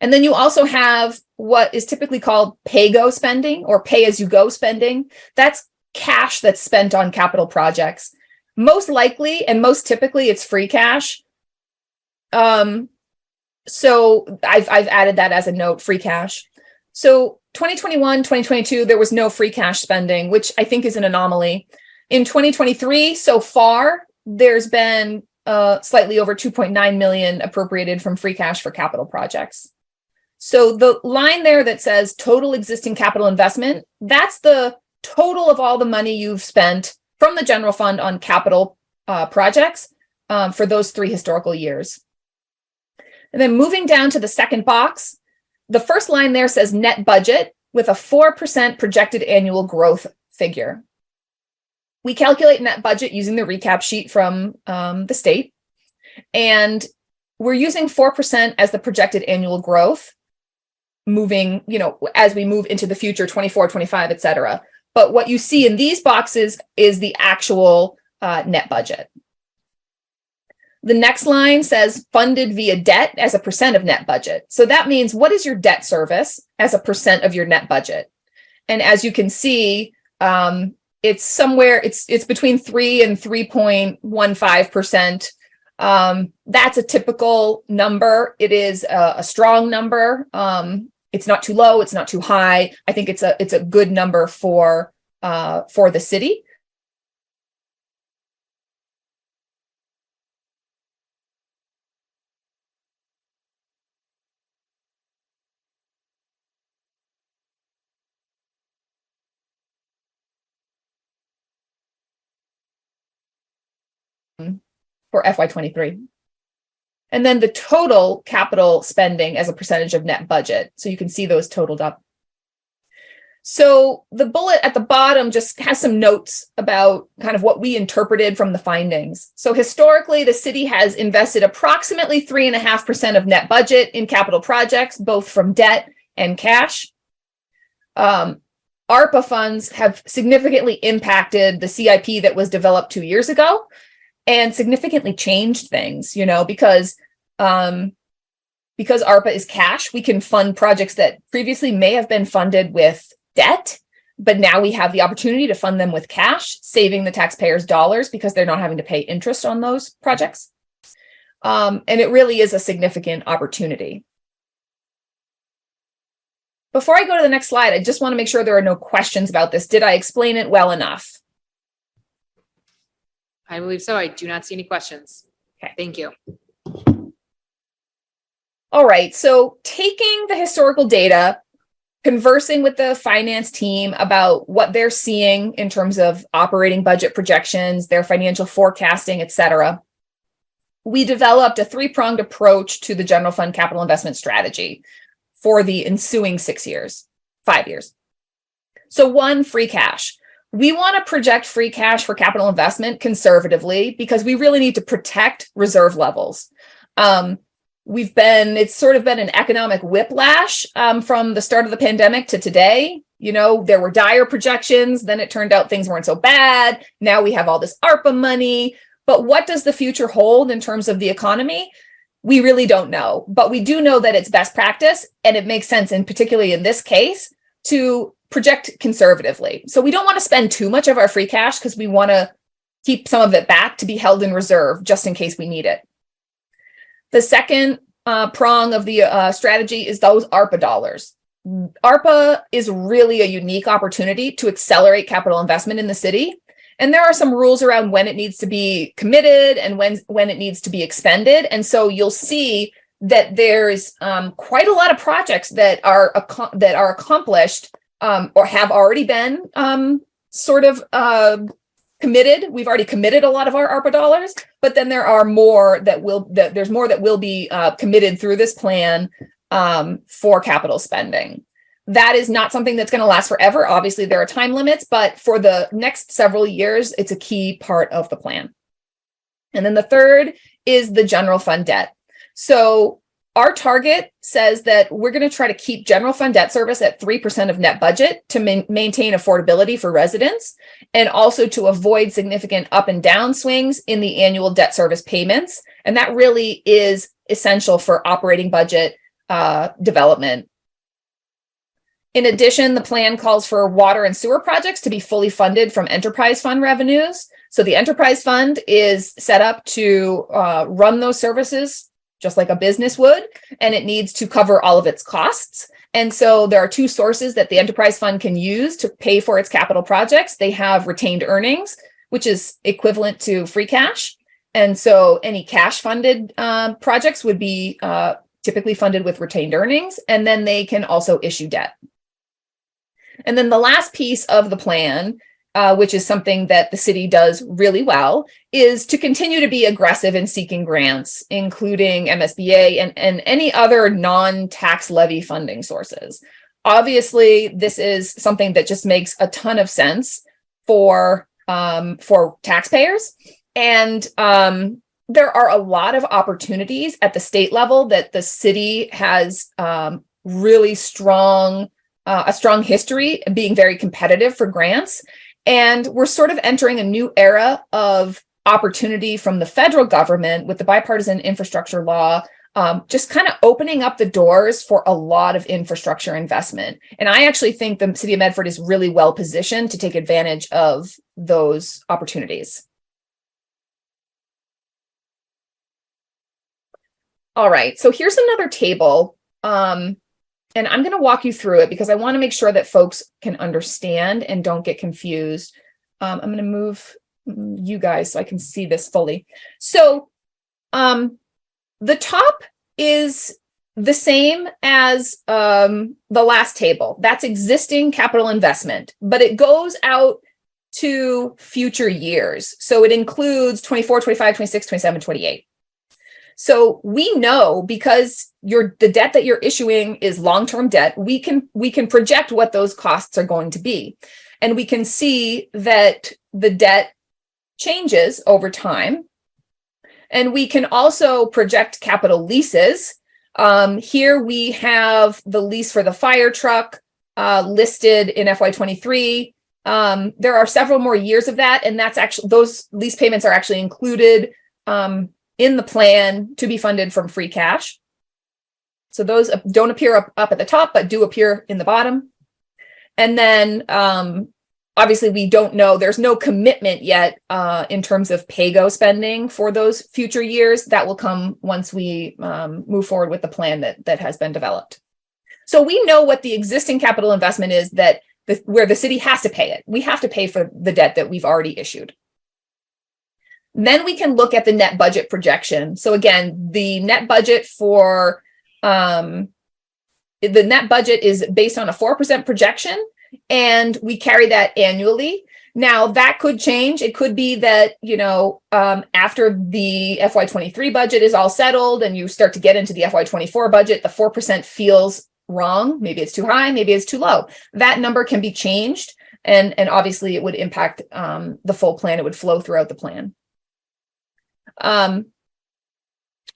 Speaker 4: And then you also have what is typically called pay-go spending or pay-as-you-go spending. That's cash that's spent on capital projects. Most likely and most typically it's free cash. So I've added that as a note, free cash. So 2021, 2022, there was no free cash spending, which I think is an anomaly. In 2023, so far, there's been slightly over 2.9 million appropriated from free cash for capital projects. So the line there that says total existing capital investment, that's the total of all the money you've spent from the general fund on capital projects for those 3 historical years. And then moving down to the second box, the first line there says net budget with a 4% projected annual growth figure. We calculate net budget using the recap sheet from the state. And we're using 4% as the projected annual growth moving, as we move into the future, 24, 25, et cetera. But what you see in these boxes is the actual net budget. The next line says funded via debt as a percent of net budget. So that means what is your debt service as a percent of your net budget? And as you can see, it's somewhere, it's between 3 and 3.15%. That's a typical number. It is a strong number. It's not too low. It's not too high. I think it's a good number for the city. For FY23. And then the total capital spending as a percentage of net budget. So you can see those totaled up. So the bullet at the bottom just has some notes about kind of what we interpreted from the findings. So historically, the city has invested approximately 3.5% of net budget in capital projects, both from debt and cash. ARPA funds have significantly impacted the CIP that was developed 2 years ago. And significantly changed things, because ARPA is cash, we can fund projects that previously may have been funded with debt, but now we have the opportunity to fund them with cash, saving the taxpayers dollars because they're not having to pay interest on those projects. And it really is a significant opportunity. Before I go to the next slide, I just want to make sure there are no questions about this. Did I explain it well enough?
Speaker 1: I believe so. I do not see any questions.
Speaker 4: Okay.
Speaker 1: Thank you.
Speaker 4: All right. So taking the historical data, conversing with the finance team about what they're seeing in terms of operating budget projections, their financial forecasting, et cetera, we developed a 3-pronged approach to the general fund capital investment strategy for the ensuing 5 years. So 1, free cash. We want to project free cash for capital investment conservatively because we really need to protect reserve levels. It's sort of been an economic whiplash from the start of the pandemic to today. There were dire projections, then it turned out things weren't so bad. Now we have all this ARPA money, but what does the future hold in terms of the economy? We really don't know, but we do know that it's best practice and it makes sense, and particularly in this case, to project conservatively. So we don't want to spend too much of our free cash because we want to keep some of it back to be held in reserve just in case we need it. The second prong of the strategy is those ARPA dollars. ARPA is really a unique opportunity to accelerate capital investment in the city. And there are some rules around when it needs to be committed and when it needs to be expended. And so you'll see that there's quite a lot of projects that are accomplished or have already been sort of committed. We've already committed a lot of our ARPA dollars, but then there are more there's more that will be committed through this plan for capital spending. That is not something that's going to last forever. Obviously, there are time limits, but for the next several years, it's a key part of the plan. And then the third is the general fund debt. So our target says that we're going to try to keep general fund debt service at 3% of net budget to maintain affordability for residents, and also to avoid significant up and down swings in the annual debt service payments. And that really is essential for operating budget development. In addition, the plan calls for water and sewer projects to be fully funded from enterprise fund revenues. So the enterprise fund is set up to run those services just like a business would, and it needs to cover all of its costs. And so there are two sources that the enterprise fund can use to pay for its capital projects. They have retained earnings, which is equivalent to free cash. And so any cash funded projects would be typically funded with retained earnings, and then they can also issue debt. And then the last piece of the plan, which is something that the city does really well, is to continue to be aggressive in seeking grants, including MSBA and any other non-tax levy funding sources. Obviously, this is something that just makes a ton of sense for taxpayers. And there are a lot of opportunities at the state level that the city has really strong a strong history of being very competitive for grants. And we're sort of entering a new era of opportunity from the federal government with the bipartisan infrastructure law, just kind of opening up the doors for a lot of infrastructure investment. And I actually think the city of Medford is really well positioned to take advantage of those opportunities. All right, so here's another table. And I'm going to walk you through it because I want to make sure that folks can understand and don't get confused. I'm going to move you guys so I can see this fully. So the top is the same as the last table. That's existing capital investment, but it goes out to future years. So it includes 24, 25, 26, 27, 28. So we know, because the debt that you're issuing is long-term debt, we can project what those costs are going to be. And we can see that the debt changes over time. And we can also project capital leases. Here we have the lease for the fire truck listed in FY23. There are several more years of that, and that's actually, those lease payments are actually included in the plan to be funded from free cash. So those don't appear up at the top, but do appear in the bottom. And then obviously we don't know, there's no commitment yet in terms of PAYGO spending for those future years. That will come once we move forward with the plan that has been developed. So we know what the existing capital investment is where the city has to pay it. We have to pay for the debt that we've already issued. Then we can look at the net budget projection. So again, the net budget for the net budget is based on a 4% projection, and we carry that annually. Now that could change. It could be that, after the FY23 budget is all settled and you start to get into the FY24 budget, the 4% feels wrong. Maybe it's too high, maybe it's too low. That number can be changed. And obviously it would impact the full plan. It would flow throughout the plan.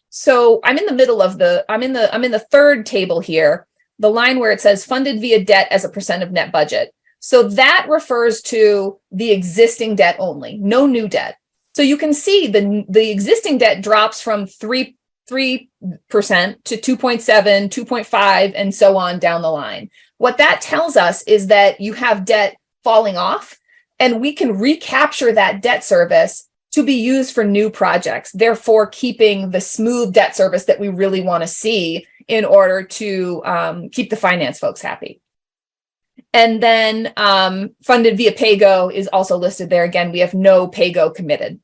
Speaker 4: So I'm in the middle of I'm in the third table here, the line where it says funded via debt as a percent of net budget. So that refers to the existing debt only, no new debt. So you can see the existing debt drops from 3% to 2.7, 2.5, and so on down the line. What that tells us is that you have debt falling off, and we can recapture that debt service to be used for new projects, therefore keeping the smooth debt service that we really want to see in order to keep the finance folks happy. And then funded via PAYGO is also listed there. Again, we have no PAYGO committed.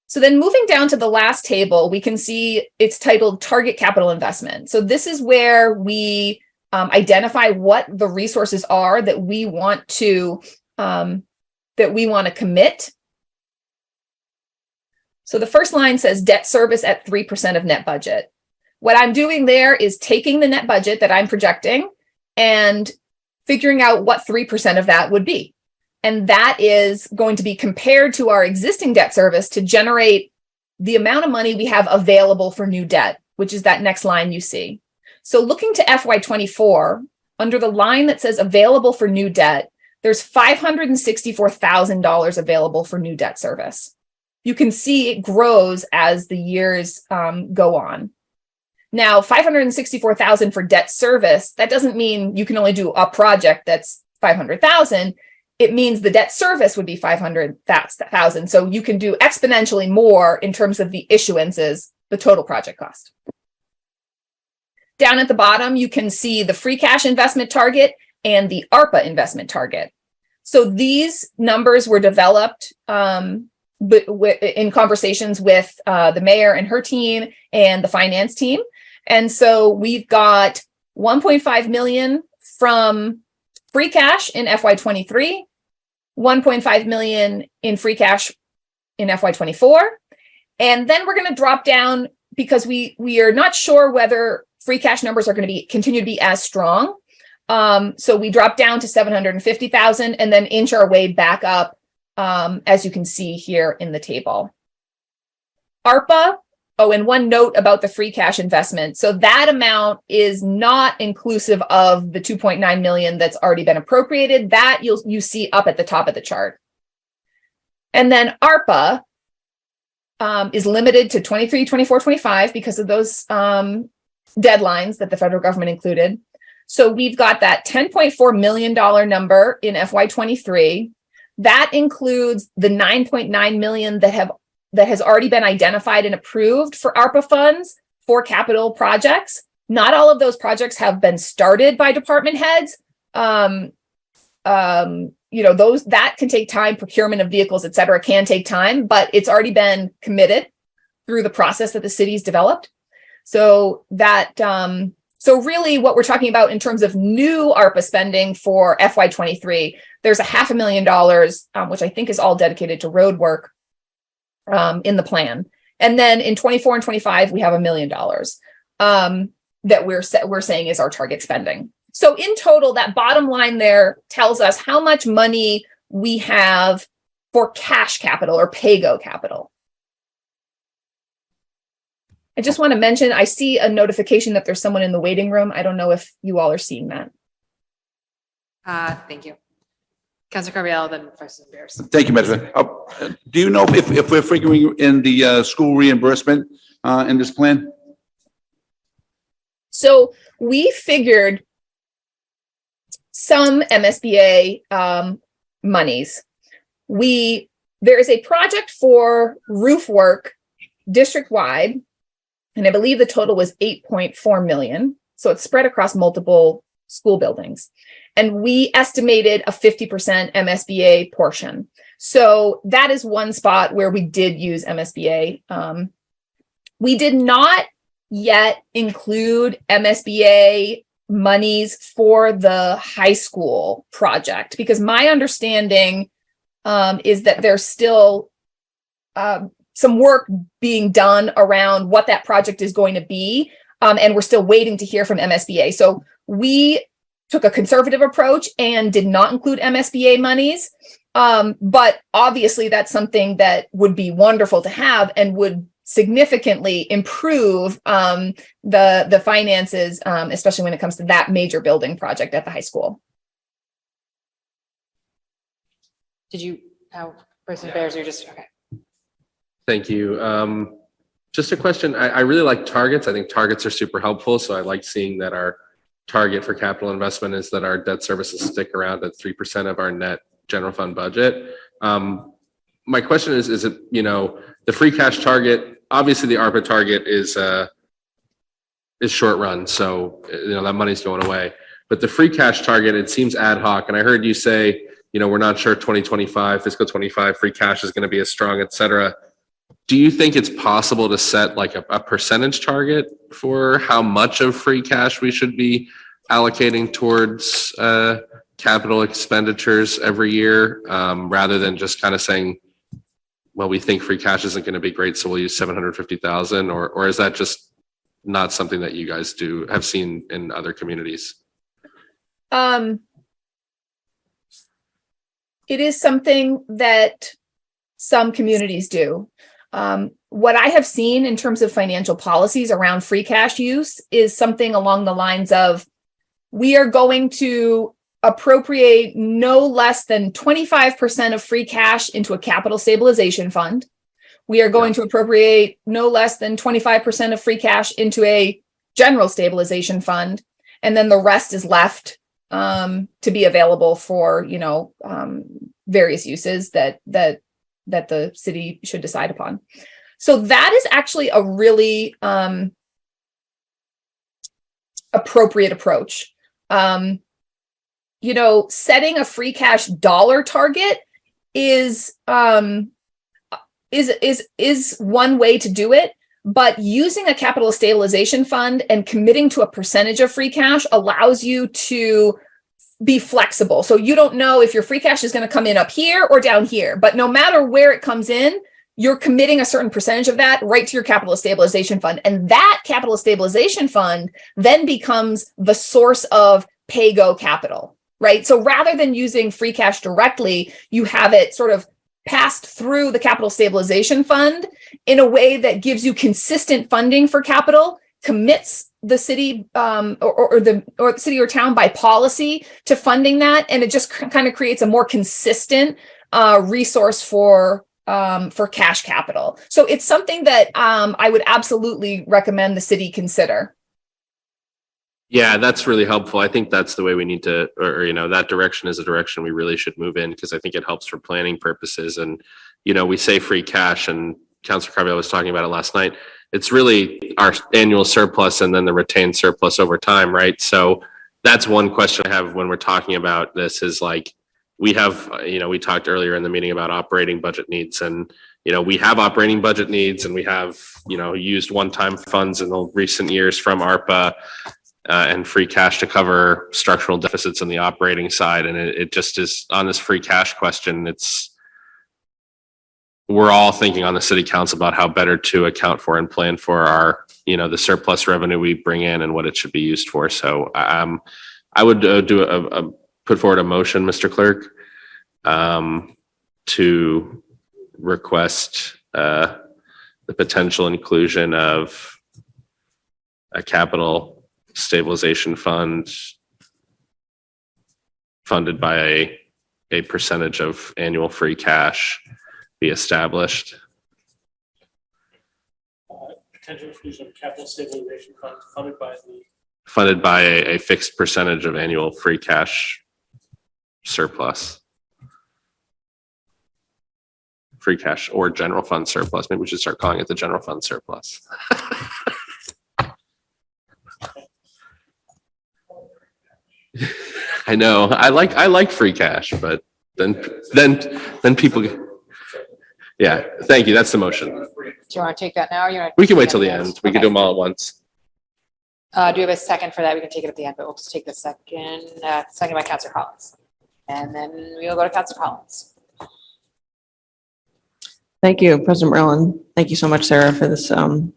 Speaker 4: So then moving down to the last table, we can see it's titled Target Capital Investment. So this is where we identify what the resources are that we want to commit. So the first line says debt service at 3% of net budget. What I'm doing there is taking the net budget that I'm projecting and figuring out what 3% of that would be. And that is going to be compared to our existing debt service to generate the amount of money we have available for new debt, which is that next line you see. So looking to FY24, under the line that says available for new debt, there's $564,000 available for new debt service. You can see it grows as the years go on. Now, $564,000 for debt service, that doesn't mean you can only do a project that's $500,000. It means the debt service would be $500,000. So you can do exponentially more in terms of the issuances, the total project cost. Down at the bottom, you can see the free cash investment target and the ARPA investment target. So these numbers were developed in conversations with the mayor and her team and the finance team. And so we've got 1.5 million from free cash in FY23, 1.5 million in free cash in FY24. And then we're going to drop down because we are not sure whether free cash numbers are going to continue to be as strong. So we drop down to 750,000 and then inch our way back up, as you can see here in the table. ARPA. Oh, and one note about the free cash investment. So that amount is not inclusive of the 2.9 million that's already been appropriated. That you see up at the top of the chart. And then ARPA is limited to 23, 24, 25 because of those deadlines that the federal government included. So we've got that $10.4 million number in FY23. That includes the 9.9 million that has already been identified and approved for ARPA funds for capital projects. Not all of those projects have been started by department heads. Those that can take time, procurement of vehicles, et cetera, can take time, but it's already been committed through the process that the city's developed. So that, so really what we're talking about in terms of new ARPA spending for FY23, there's $500,000, which I think is all dedicated to road work in the plan. And then in 24 and 25, we have $1 million that we're saying is our target spending. So in total, that bottom line there tells us how much money we have for cash capital or PAYGO capital. I just want to mention, I see a notification that there's someone in the waiting room. I don't know if you all are seeing that.
Speaker 1: Thank you. Councilor Carbiel, then Vice Bears.
Speaker 6: Thank you, Madam. Do you know if we're figuring in the school reimbursement in this plan?
Speaker 4: So we figured some MSBA monies. There is a project for roof work district-wide, and I believe the total was 8.4 million. So it's spread across multiple school buildings. And we estimated a 50% MSBA portion. So that is one spot where we did use MSBA. We did not yet include MSBA monies for the high school project, because my understanding is that there's still some work being done around what that project is going to be. And we're still waiting to hear from MSBA. So we took a conservative approach and did not include MSBA monies. But obviously that's something that would be wonderful to have and would significantly improve the finances, especially when it comes to that major building project at the high school.
Speaker 1: Did you have President Bears or just, okay.
Speaker 3: Thank you. Just a question. I really like targets. I think targets are super helpful. So I like seeing that our target for capital investment is that our debt services stick around at 3% of our net general fund budget. My question is it, the free cash target, obviously the ARPA target is short run. So, that money's going away, but the free cash target, it seems ad hoc. And I heard you say, we're not sure 2025, fiscal 25 free cash is going to be as strong, et cetera. Do you think it's possible to set like a percentage target for how much of free cash we should be allocating towards capital expenditures every year, rather than just kind of saying, well, we think free cash isn't going to be great, so we'll use 750,000, or is that just not something that you guys have seen in other communities?
Speaker 4: It is something that some communities do. What I have seen in terms of financial policies around free cash use is something along the lines of, we are going to appropriate no less than 25% of free cash into a capital stabilization fund. We are going to appropriate no less than 25% of free cash into a general stabilization fund. And then the rest is left to be available for, various uses that the city should decide upon. So that is actually a really appropriate approach. Setting a free cash dollar target is one way to do it, but using a capital stabilization fund and committing to a percentage of free cash allows you to be flexible. So you don't know if your free cash is going to come in up here or down here, but no matter where it comes in, you're committing a certain percentage of that right to your capital stabilization fund. And that capital stabilization fund then becomes the source of pay-go capital, right? So rather than using free cash directly, you have it sort of passed through the capital stabilization fund in a way that gives you consistent funding for capital, commits the city or the city or town by policy to funding that, and it just kind of creates a more consistent resource for cash capital. So it's something that I would absolutely recommend the city consider.
Speaker 3: Yeah, that's really helpful. I think that's the way we need to, or that direction is a direction we really should move in, because I think it helps for planning purposes. And, we say free cash, and Councilor Carville was talking about it last night. It's really our annual surplus and then the retained surplus over time, right? So that's one question I have when we're talking about this is like, we have, we talked earlier in the meeting about operating budget needs, and, we have operating budget needs, and we have, used one-time funds in the recent years from ARPA and free cash to cover structural deficits on the operating side. And it just is on this free cash question. We're all thinking on the city council about how better to account for and plan for our, the surplus revenue we bring in and what it should be used for. So I would put forward a motion, Mr. Clerk, to request the potential inclusion of a capital stabilization fund funded by a percentage of annual free cash be established.
Speaker 2: Potential inclusion of capital stabilization fund
Speaker 3: Funded by a fixed percentage of annual free cash surplus. Free cash or general fund surplus. Maybe we should start calling it the general fund surplus. I know. I like free cash, but then people. Yeah, thank you. That's the motion.
Speaker 1: Do you want to take that now? Or
Speaker 3: We can wait till the end. We can do them all at once.
Speaker 1: Do you have a second for that? We can take it at the end, but we'll just take the second. Second by Councilor Collins, and then we'll go to Councilor Collins.
Speaker 7: Thank you, President Merlin. Thank you so much, Sarah, for this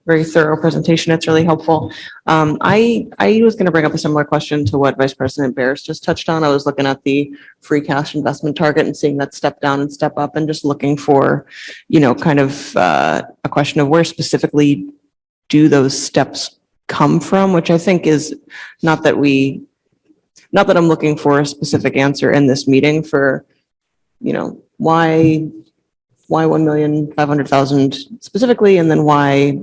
Speaker 7: very thorough presentation. It's really helpful. I was going to bring up a similar question to what Vice President Bears just touched on. I was looking at the free cash investment target and seeing that step down and step up, and just looking for, kind of a question of where specifically do those steps come from, which I think is not that I'm looking for a specific answer in this meeting for, why 1,500,000 specifically, and then why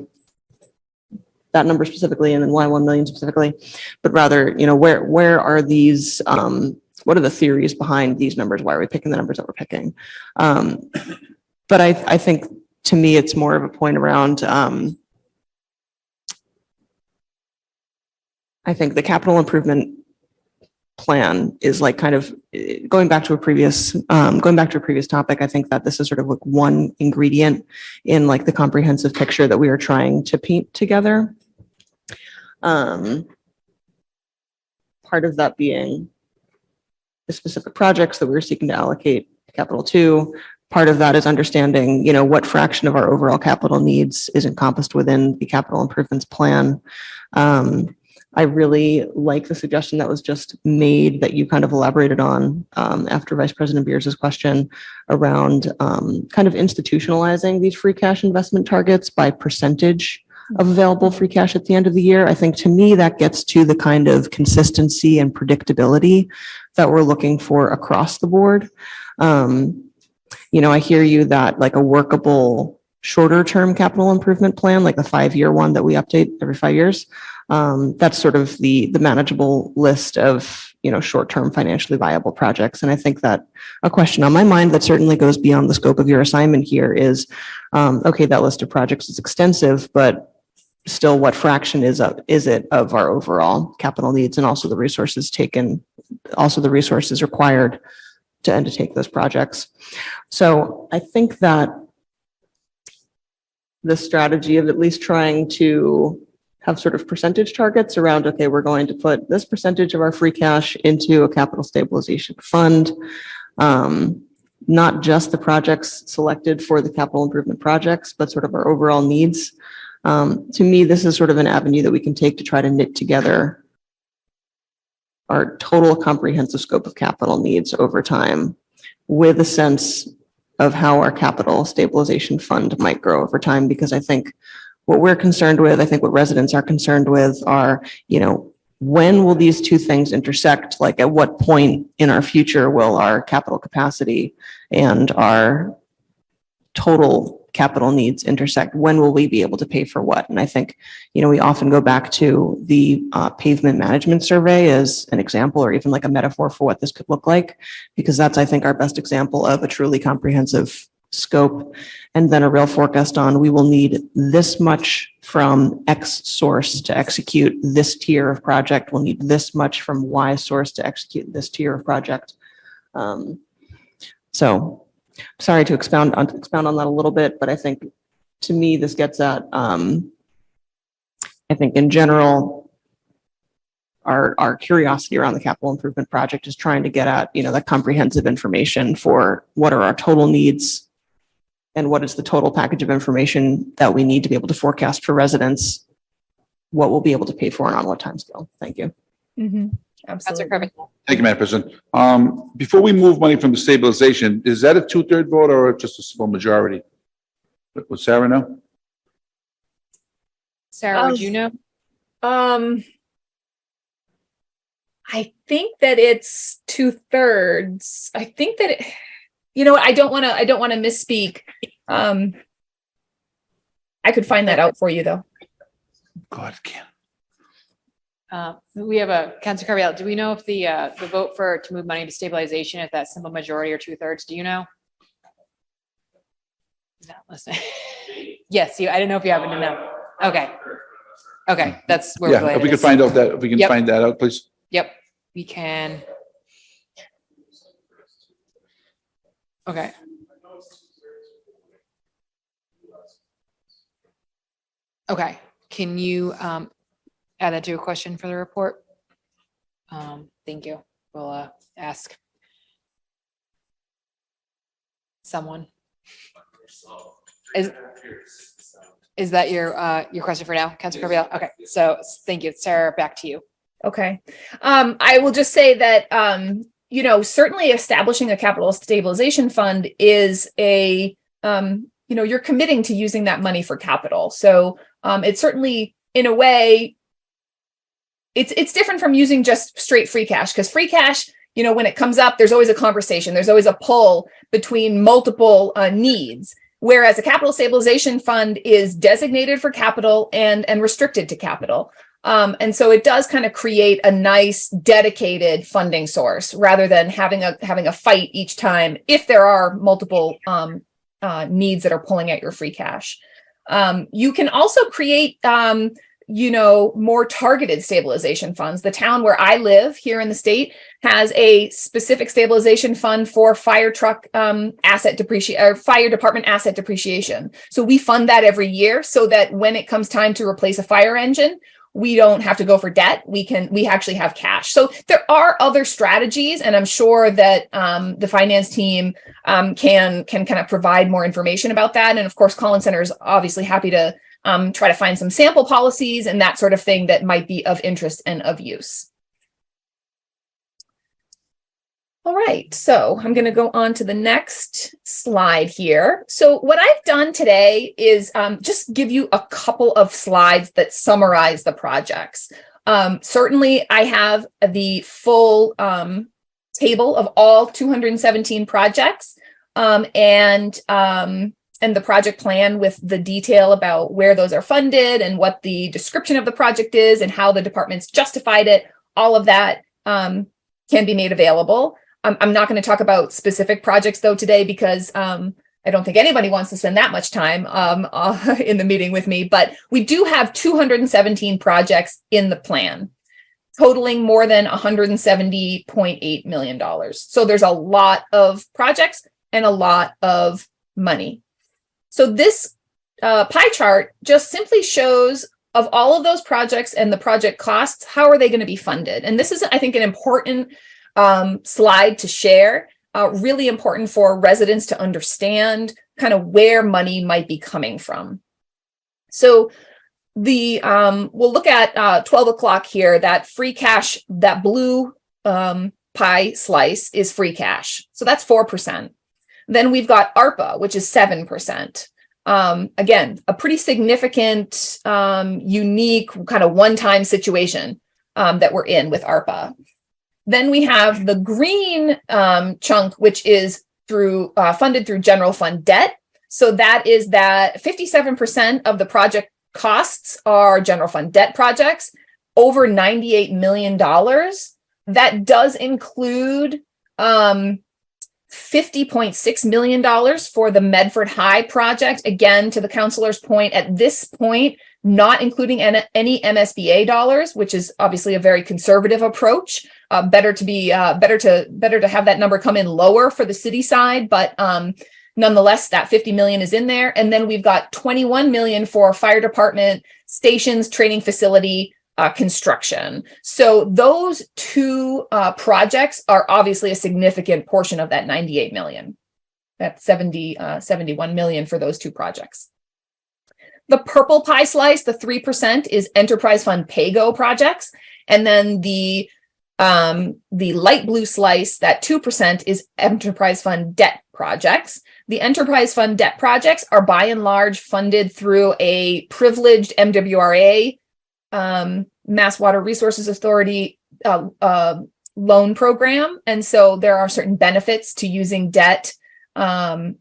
Speaker 7: that number specifically, and then why 1 million specifically, but rather, where are these, what are the theories behind these numbers? Why are we picking the numbers that we're picking? But I think, to me, it's more of a point around, I think the capital improvement plan is like kind of going back to a previous topic. I think that this is sort of like one ingredient in like the comprehensive picture that we are trying to paint together. Part part of that being the specific projects that we're seeking to allocate capital to. Part of that is understanding, what fraction of our overall capital needs is encompassed within the capital improvements plan. I really like the suggestion that was just made that you kind of elaborated on after Vice President Beers' question around kind of institutionalizing these free cash investment targets by percentage of available free cash at the end of the year. I think to me that gets to the kind of consistency and predictability that we're looking for across the board. I hear you that like a workable shorter term capital improvement plan, like the 5-year one that we update every 5 years. That's sort of the manageable list of, short-term financially viable projects. And I think that a question on my mind that certainly goes beyond the scope of your assignment here is, okay, that list of projects is extensive, but still what fraction is it of our overall capital needs, and also the resources required to undertake those projects. So I think that the strategy of at least trying to have sort of percentage targets around, okay, we're going to put this percentage of our free cash into a capital stabilization fund, not just the projects selected for the capital improvement projects, but sort of our overall needs. To me, this is sort of an avenue that we can take to try to knit together our total comprehensive scope of capital needs over time with a sense of how our capital stabilization fund might grow over time. Because I think what we're concerned with, I think what residents are concerned with are, when will these two things intersect? Like at what point in our future will our capital capacity and our total capital needs intersect? When will we be able to pay for what? And I think, we often go back to the pavement management survey as an example, or even like a metaphor for what this could look like, because that's, I think, our best example of a truly comprehensive scope. And then a real forecast on, we will need this much from X source to execute this tier of project. We'll need this much from Y source to execute this tier of project. So sorry to expound on that a little bit, but I think to me, this gets at, I think in general, our curiosity around the capital improvement project is trying to get at, that comprehensive information for what are our total needs and what is the total package of information that we need to be able to forecast for residents, what we'll be able to pay for and on what timescale. Thank you.
Speaker 1: Counselor Cravitt.
Speaker 6: Thank you, Madam President. Before we move money from the stabilization, is that a 2/3 vote or just a simple majority? Would Sarah know?
Speaker 1: Sarah, would you know?
Speaker 4: I think that it's 2/3. I think that I don't want to misspeak. I could find that out for you though.
Speaker 6: God, can't.
Speaker 1: We have a Councilor Carviallo. Do we know if the vote to move money to stabilization, if that's simple majority or 2/3? Do you know? No, listen. Yes, I didn't know if you happen to know. Okay, that's where.
Speaker 6: Yeah, if we could find out that, if we can
Speaker 1: Yep.
Speaker 6: find that out, please.
Speaker 1: Yep, we can. Okay. Okay, can you add that to a question for the report? Thank you. We'll ask someone. Is that your question for now, Councilor Carviallo? Okay, so thank you. Sarah, back to you.
Speaker 4: Okay. I will just say that, certainly establishing a capital stabilization fund is you're committing to using that money for capital. So it's certainly, in a way, it's different from using just straight free cash, because free cash, when it comes up, there's always a conversation. There's always a pull between multiple needs. Whereas a capital stabilization fund is designated for capital and restricted to capital. And so it does kind of create a nice dedicated funding source rather than having a fight each time if there are multiple needs that are pulling at your free cash. You can also create more targeted stabilization funds. The town where I live here in the state has a specific stabilization fund for fire truck asset depreciation, or fire department asset depreciation. So we fund that every year so that when it comes time to replace a fire engine, we don't have to go for debt. We actually have cash. So there are other strategies, and I'm sure that the finance team can kind of provide more information about that. And of course, Collins Center is obviously happy to try to find some sample policies and that sort of thing that might be of interest and of use. All right, so I'm going to go on to the next slide here. So what I've done today is just give you a couple of slides that summarize the projects. Certainly, I have the full table of all 217 projects and the project plan with the detail about where those are funded and what the description of the project is and how the departments justified it. All of that can be made available. I'm not going to talk about specific projects though today because I don't think anybody wants to spend that much time in the meeting with me, but we do have 217 projects in the plan, totaling more than $170.8 million. So there's a lot of projects and a lot of money. So this pie chart just simply shows of all of those projects and the project costs, how are they going to be funded? And this is, I think, an important slide to share, really important for residents to understand kind of where money might be coming from. So we'll look at 12 o'clock here, that free cash, that blue pie slice is free cash. So that's 4%. Then we've got ARPA, which is 7%. Again, a pretty significant, unique kind of one-time situation that we're in with ARPA. Then we have the green chunk, which is funded through general fund debt. So that is that 57% of the project costs are general fund debt projects, over $98 million. That does include $50.6 million for the Medford High project. Again, to the councilor's point, at this point, not including any MSBA dollars, which is obviously a very conservative approach. Better to have that number come in lower for the city side, but nonetheless, that 50 million is in there. And then we've got 21 million for fire department stations, training facility, construction. So those two projects are obviously a significant portion of that 98 million. That's 71 million for those two projects. The purple pie slice, the 3%, is enterprise fund PAYGO projects. And then the light blue slice, that 2%, is enterprise fund debt projects. The enterprise fund debt projects are by and large funded through a privileged MWRA, Mass Water Resources Authority loan program. And so there are certain benefits to using debt through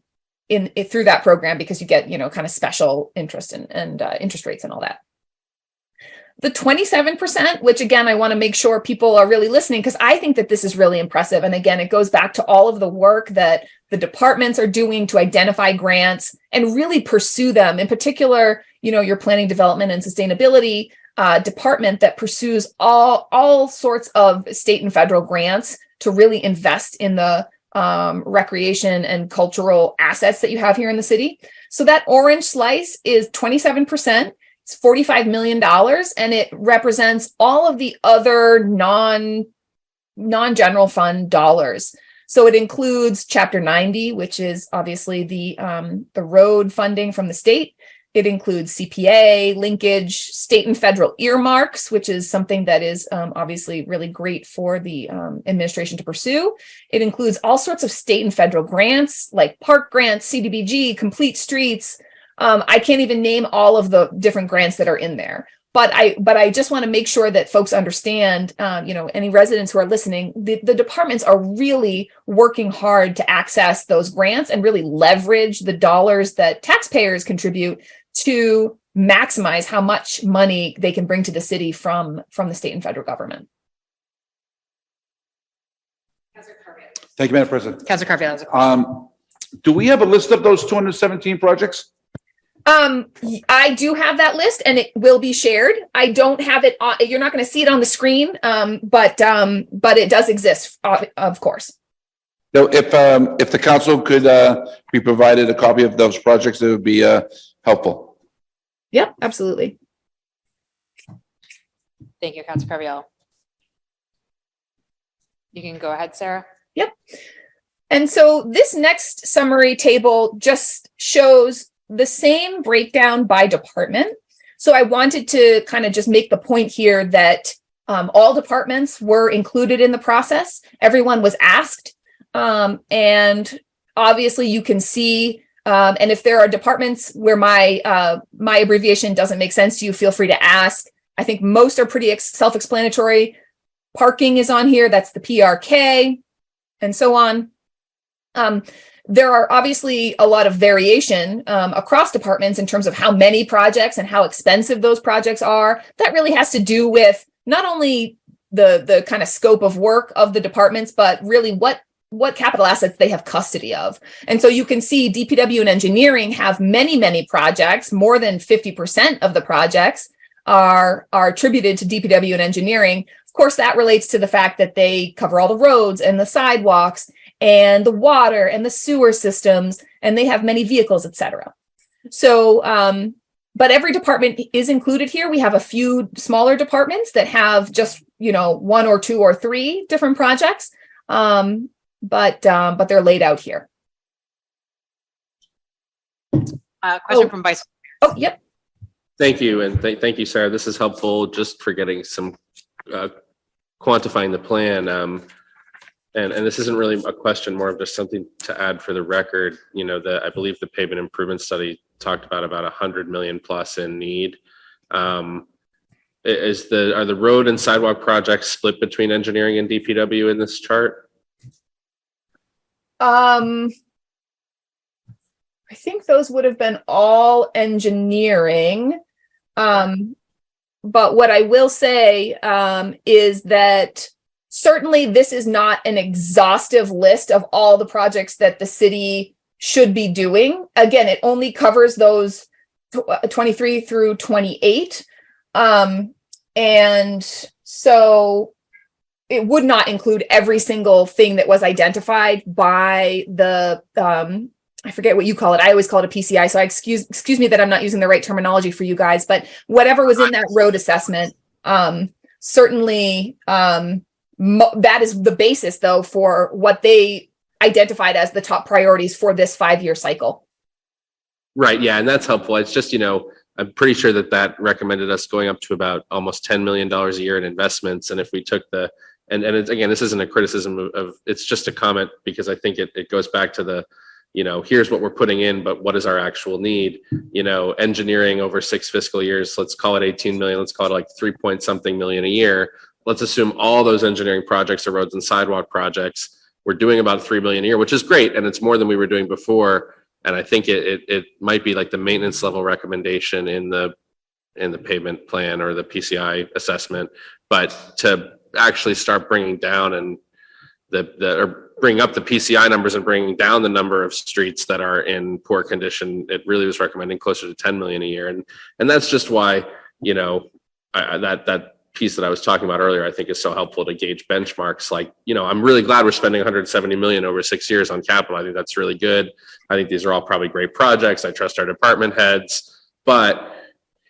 Speaker 4: that program because you get, kind of special interest and interest rates and all that. The 27%, which again, I want to make sure people are really listening because I think that this is really impressive. And again, it goes back to all of the work that the departments are doing to identify grants and really pursue them. In particular, your planning, development, and sustainability department that pursues all sorts of state and federal grants to really invest in the recreation and cultural assets that you have here in the city. So that orange slice is 27%. It's $45 million, and it represents all of the other non-general fund dollars. So it includes Chapter 90, which is obviously the road funding from the state. It includes CPA, linkage, state and federal earmarks, which is something that is obviously really great for the administration to pursue. It includes all sorts of state and federal grants like park grants, CDBG, complete streets. I can't even name all of the different grants that are in there, but I just want to make sure that folks understand, any residents who are listening, the departments are really working hard to access those grants and really leverage the dollars that taxpayers contribute to maximize how much money they can bring to the city from the state and federal government.
Speaker 6: Thank you, Madam President.
Speaker 1: Councilor Carpio has a question.
Speaker 6: Do we have a list of those 217 projects?
Speaker 4: I do have that list and it will be shared. I don't have it on, you're not going to see it on the screen, but it does exist, of course.
Speaker 6: So if the council could be provided a copy of those projects, it would be helpful.
Speaker 4: Yep, absolutely.
Speaker 1: Thank you, Council Carviallo. You can go ahead, Sarah.
Speaker 4: And so this next summary table just shows the same breakdown by department. So I wanted to kind of just make the point here that all departments were included in the process. Everyone was asked. And obviously you can see, and if there are departments where my abbreviation doesn't make sense to you, feel free to ask. I think most are pretty self-explanatory. Parking is on here. That's the PRK and so on. There are obviously a lot of variation across departments in terms of how many projects and how expensive those projects are. That really has to do with not only the kind of scope of work of the departments, but really what capital assets they have custody of. And so you can see DPW and engineering have many projects. More than 50% of the projects are attributed to DPW and engineering. Of course, that relates to the fact that they cover all the roads and the sidewalks and the water and the sewer systems, and they have many vehicles, et cetera. So, but every department is included here. We have a few smaller departments that have just, one or two or three different projects, but they're laid out here.
Speaker 1: Question from Vice.
Speaker 4: Oh, yep.
Speaker 3: Thank you, and thank you, Sarah. This is helpful just for getting some quantifying the plan. And this isn't really a question, more of just something to add for the record. I believe the pavement improvement study talked about 100 million plus in need. Are the road and sidewalk projects split between engineering and DPW in this chart?
Speaker 4: I think those would have been all engineering. But what I will say is that certainly this is not an exhaustive list of all the projects that the city should be doing. Again, it only covers those 23 through 28. And so it would not include every single thing that was identified by the, I forget what you call it. I always call it a PCI. So excuse me that I'm not using the right terminology for you guys, but whatever was in that road assessment, certainly, that is the basis though for what they identified as the top priorities for this 5-year cycle.
Speaker 3: Right. Yeah. And that's helpful. It's just, I'm pretty sure that recommended us going up to about almost $10 million a year in investments. And if we took and it's, again, this isn't a criticism of, it's just a comment because I think it goes back to the, here's what we're putting in, but what is our actual need? Engineering over 6 fiscal years, let's call it 18 million, let's call it like 3-point-something million a year. Let's assume all those engineering projects are roads and sidewalk projects. We're doing about 3 million a year, which is great. And it's more than we were doing before. And I think it might be like the maintenance level recommendation in the pavement plan or the PCI assessment, but to actually start bringing down and or bring up the PCI numbers and bringing down the number of streets that are in poor condition, it really was recommending closer to 10 million a year. And that's just why, that piece that I was talking about earlier, I think is so helpful to gauge benchmarks. Like, I'm really glad we're spending 170 million over 6 years on capital. I think that's really good. I think these are all probably great projects. I trust our department heads, but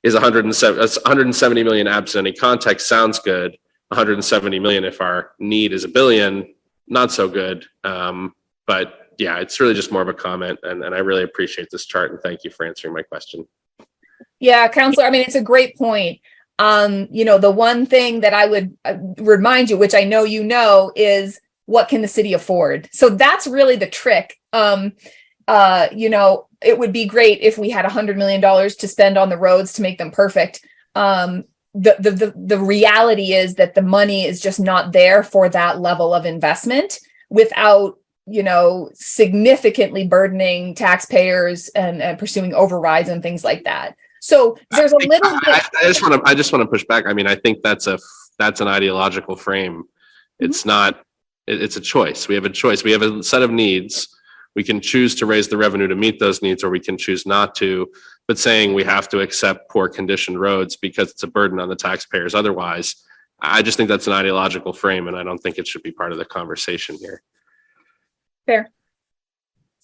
Speaker 3: is 170 million absent any context sounds good. 170 million if our need is $1 billion, not so good. But yeah, it's really just more of a comment, and I really appreciate this chart, and thank you for answering my question.
Speaker 4: Yeah, Counselor, I mean, it's a great point. The one thing that I would remind you, which I know is what can the city afford? So that's really the trick. It would be great if we had $100 million to spend on the roads to make them perfect. The reality is that the money is just not there for that level of investment without, significantly burdening taxpayers and pursuing overrides and things like that. So there's a little bit.
Speaker 3: I just want to push back. I mean, I think that's an ideological frame. It's not. It's a choice. We have a choice. We have a set of needs. We can choose to raise the revenue to meet those needs, or we can choose not to. But saying we have to accept poor conditioned roads because it's a burden on the taxpayers otherwise, I just think that's an ideological frame, and I don't think it should be part of the conversation here.
Speaker 4: Fair.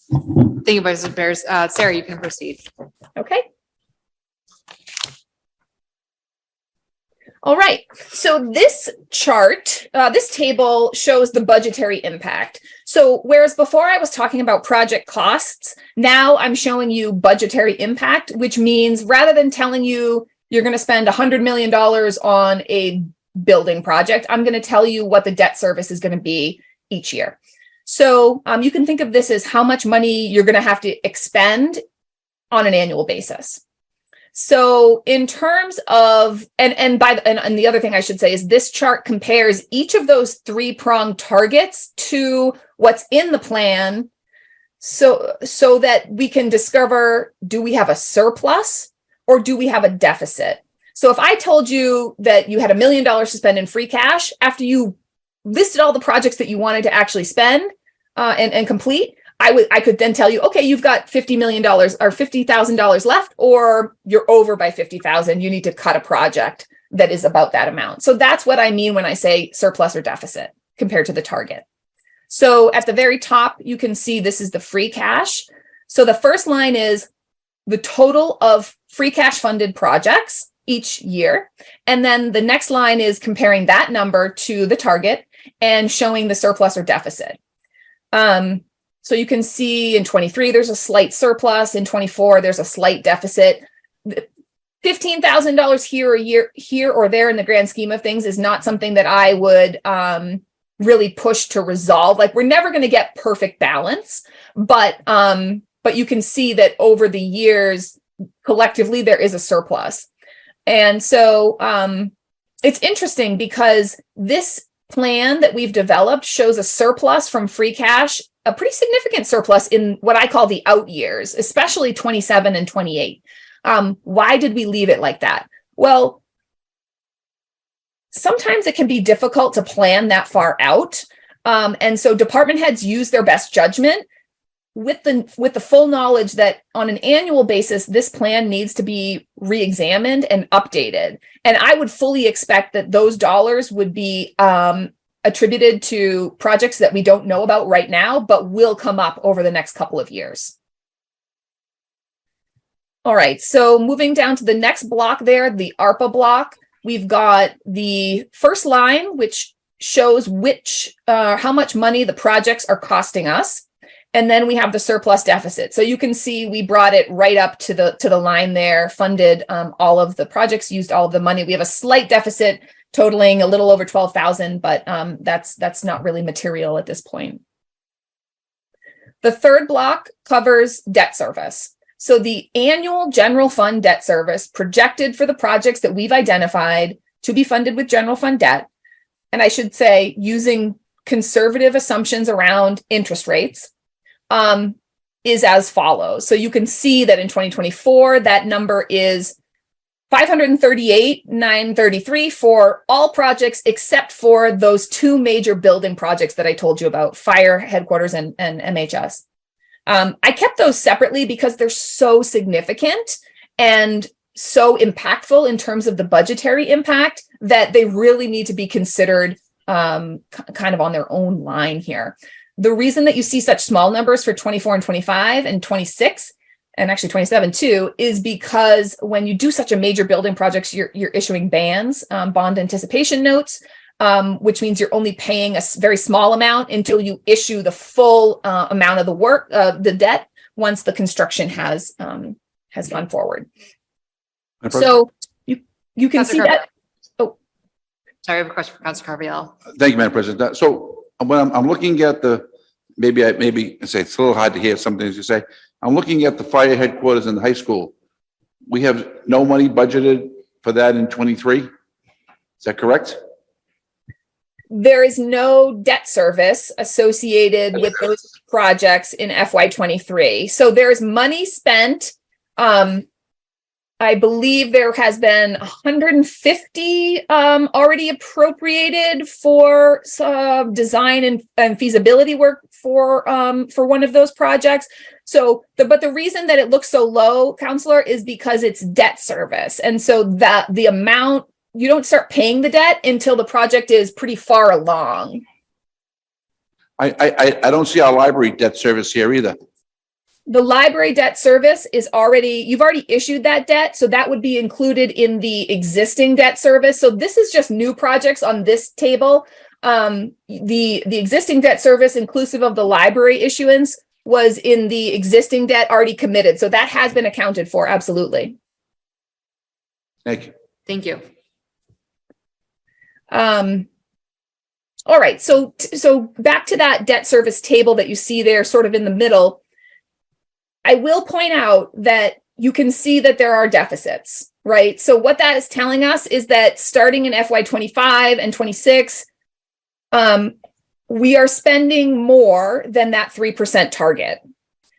Speaker 1: Thank you, Vice President Bears. Sarah, you can proceed.
Speaker 4: Okay. All right. So this chart, this table shows the budgetary impact. So whereas before I was talking about project costs, now I'm showing you budgetary impact, which means rather than telling you you're going to spend $100 million on a building project, I'm going to tell you what the debt service is going to be each year. So you can think of this as how much money you're going to have to expend on an annual basis. So in terms of, and the other thing I should say is this chart compares each of those three-pronged targets to what's in the plan so that we can discover, do we have a surplus or do we have a deficit? So if I told you that you had $1 million to spend in free cash, after you listed all the projects that you wanted to actually spend and complete, I could then tell you, okay, you've got $50 million or $50,000 left, or you're over by 50,000. You need to cut a project that is about that amount. So that's what I mean when I say surplus or deficit compared to the target. So at the very top, you can see this is the free cash. So the first line is the total of free cash funded projects each year. And then the next line is comparing that number to the target and showing the surplus or deficit. So you can see in 23, there's a slight surplus. In 24, there's a slight deficit. $15,000 here or there in the grand scheme of things is not something that I would really push to resolve. Like, we're never going to get perfect balance, but you can see that over the years, collectively, there is a surplus. And so it's interesting because this plan that we've developed shows a surplus from free cash, a pretty significant surplus in what I call the out years, especially 27 and 28. Why did we leave it like that? Well, sometimes it can be difficult to plan that far out. And so department heads use their best judgment with the full knowledge that on an annual basis, this plan needs to be re-examined and updated. And I would fully expect that those dollars would be attributed to projects that we don't know about right now, but will come up over the next couple of years. All right, so moving down to the next block there, the ARPA block, we've got the first line, which shows how much money the projects are costing us. And then we have the surplus deficit. So you can see we brought it right up to the line there, funded all of the projects, used all of the money. We have a slight deficit totaling a little over 12,000, but that's not really material at this point. The third block covers debt service. So the annual general fund debt service projected for the projects that we've identified to be funded with general fund debt, and I should say using conservative assumptions around interest rates, is as follows. So you can see that in 2024, that number is $538,933 for all projects except for those two major building projects that I told you about, fire headquarters and MHS. I kept those separately because they're so significant and so impactful in terms of the budgetary impact that they really need to be considered kind of on their own line here. The reason that you see such small numbers for 24 and 25 and 26, and actually 27 too, is because when you do such a major building projects, you're issuing bands, bond anticipation notes, which means you're only paying a very small amount until you issue the full amount of the work, the debt, once the construction has gone forward. So you can see that. Oh,
Speaker 1: Sorry, I have a question for Councilor Carviallo.
Speaker 6: Thank you, Madam President. So when I'm looking at maybe I say it's a little hard to hear some things you say. I'm looking at the fire headquarters in the high school. We have no money budgeted for that in 23. Is that correct?
Speaker 4: There is no debt service associated with those projects in FY23. So there's money spent. I believe there has been 150 already appropriated for design and feasibility work for one of those projects. So, but the reason that it looks so low, Councilor, is because it's debt service, and so that the amount, you don't start paying the debt until the project is pretty far along.
Speaker 6: I don't see our library debt service here either.
Speaker 4: The library debt service is you've already issued that debt, so that would be included in the existing debt service. So this is just new projects on this table. The existing debt service inclusive of the library issuance was in the existing debt already committed. So that has been accounted for, absolutely.
Speaker 6: Thank you.
Speaker 1: Thank you.
Speaker 4: All right, so back to that debt service table that you see there sort of in the middle. I will point out that you can see that there are deficits, right? So what that is telling us is that starting in FY25 and 26, we are spending more than that 3% target.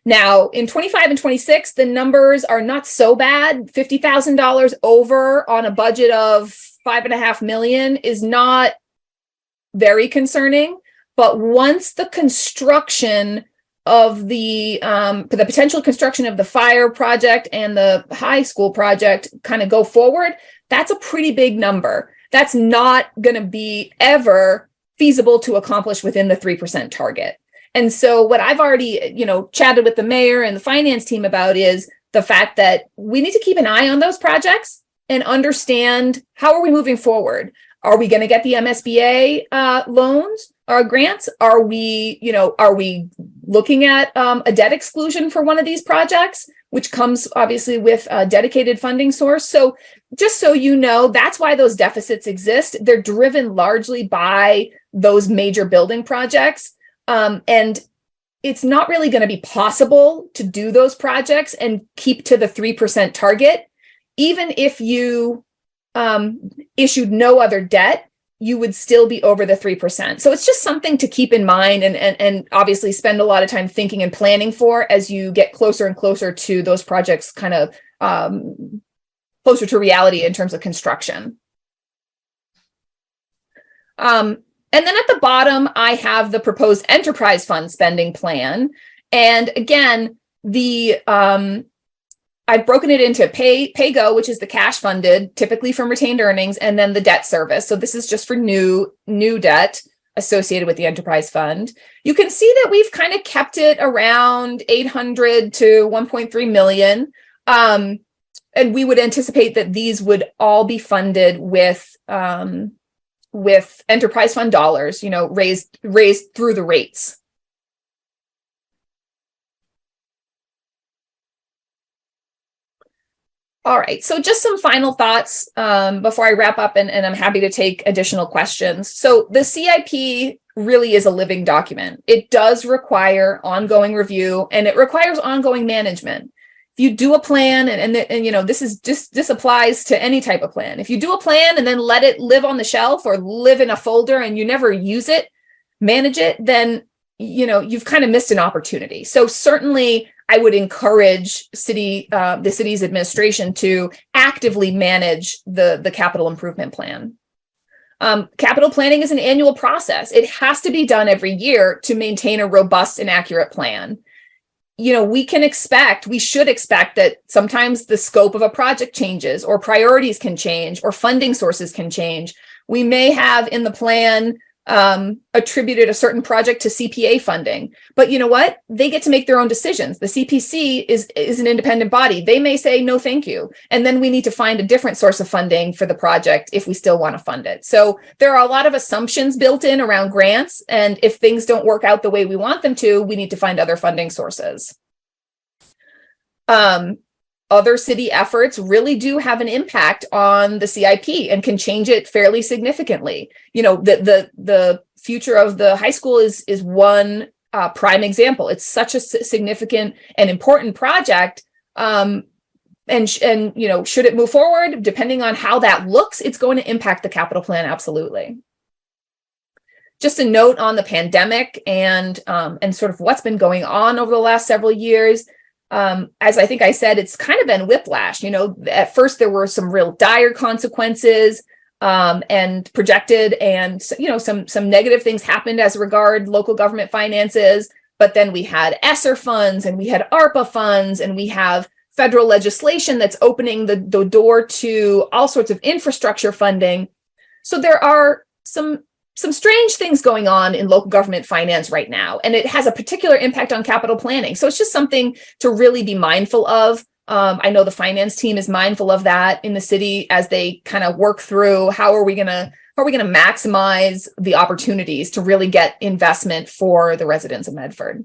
Speaker 4: Now, in 25 and 26, the numbers are not so bad. $50,000 over on a budget of $5.5 million is not very concerning. But once the construction of the potential construction of the fire project and the high school project kind of go forward, that's a pretty big number. That's not going to be ever feasible to accomplish within the 3% target. And so what I've already, chatted with the mayor and the finance team about is the fact that we need to keep an eye on those projects and understand how are we moving forward. Are we going to get the MSBA loans or grants? Are we looking at a debt exclusion for one of these projects, which comes obviously with a dedicated funding source? So just so you know, that's why those deficits exist. They're driven largely by those major building projects. And it's not really going to be possible to do those projects and keep to the 3% target. Even if you issued no other debt, you would still be over the 3%. So it's just something to keep in mind and obviously spend a lot of time thinking and planning for as you get closer and closer to those projects kind of closer to reality in terms of construction. And then at the bottom, I have the proposed enterprise fund spending plan. And again, I've broken it into pay-go, which is the cash funded, typically from retained earnings, and then the debt service. So this is just for new debt associated with the enterprise fund. You can see that we've kind of kept it around 800 to 1.3 million. And we would anticipate that these would all be funded with enterprise fund dollars, raised through the rates. All right, so just some final thoughts before I wrap up, and I'm happy to take additional questions. So the CIP really is a living document. It does require ongoing review, and it requires ongoing management. If you do a plan, and this applies to any type of plan. If you do a plan and then let it live on the shelf or live in a folder and you never use it, manage it, then you've kind of missed an opportunity. So certainly, I would encourage the city's administration to actively manage the capital improvement plan. Capital planning is an annual process. It has to be done every year to maintain a robust and accurate plan. We should expect that sometimes the scope of a project changes, or priorities can change, or funding sources can change. We may have in the plan attributed a certain project to CPA funding, but you know what? They get to make their own decisions. The CPC is an independent body. They may say, no, thank you. And then we need to find a different source of funding for the project if we still want to fund it. So there are a lot of assumptions built in around grants. And if things don't work out the way we want them to, we need to find other funding sources. Other city efforts really do have an impact on the CIP and can change it fairly significantly. The future of the high school is one prime example. It's such a significant and important project. And should it move forward, depending on how that looks, it's going to impact the capital plan. Absolutely. Just a note on the pandemic and sort of what's been going on over the last several years. As I think I said, it's kind of been whiplash. At first there were some real dire consequences and projected, and some negative things happened as regard local government finances. But then we had ESSER funds, and we had ARPA funds, and we have federal legislation that's opening the door to all sorts of infrastructure funding. So there are some some strange things going on in local government finance right now, and it has a particular impact on capital planning. So it's just something to really be mindful of. I know the finance team is mindful of that in the city as they kind of work through how are we going to maximize the opportunities to really get investment for the residents of Medford.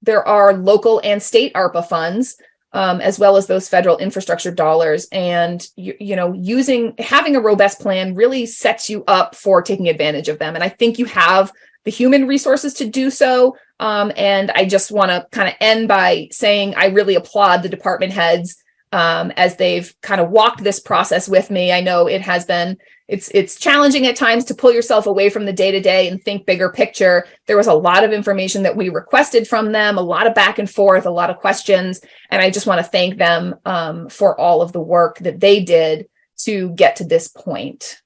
Speaker 4: There are local and state ARPA funds, as well as those federal infrastructure dollars. And, having a robust plan really sets you up for taking advantage of them. And I think you have the human resources to do so. And I just want to kind of end by saying I really applaud the department heads as they've kind of walked this process with me. I know it has been, it's challenging at times to pull yourself away from the day-to-day and think bigger picture. There was a lot of information that we requested from them, a lot of back and forth, a lot of questions. And I just want to thank them for all of the work that they did to get to this point.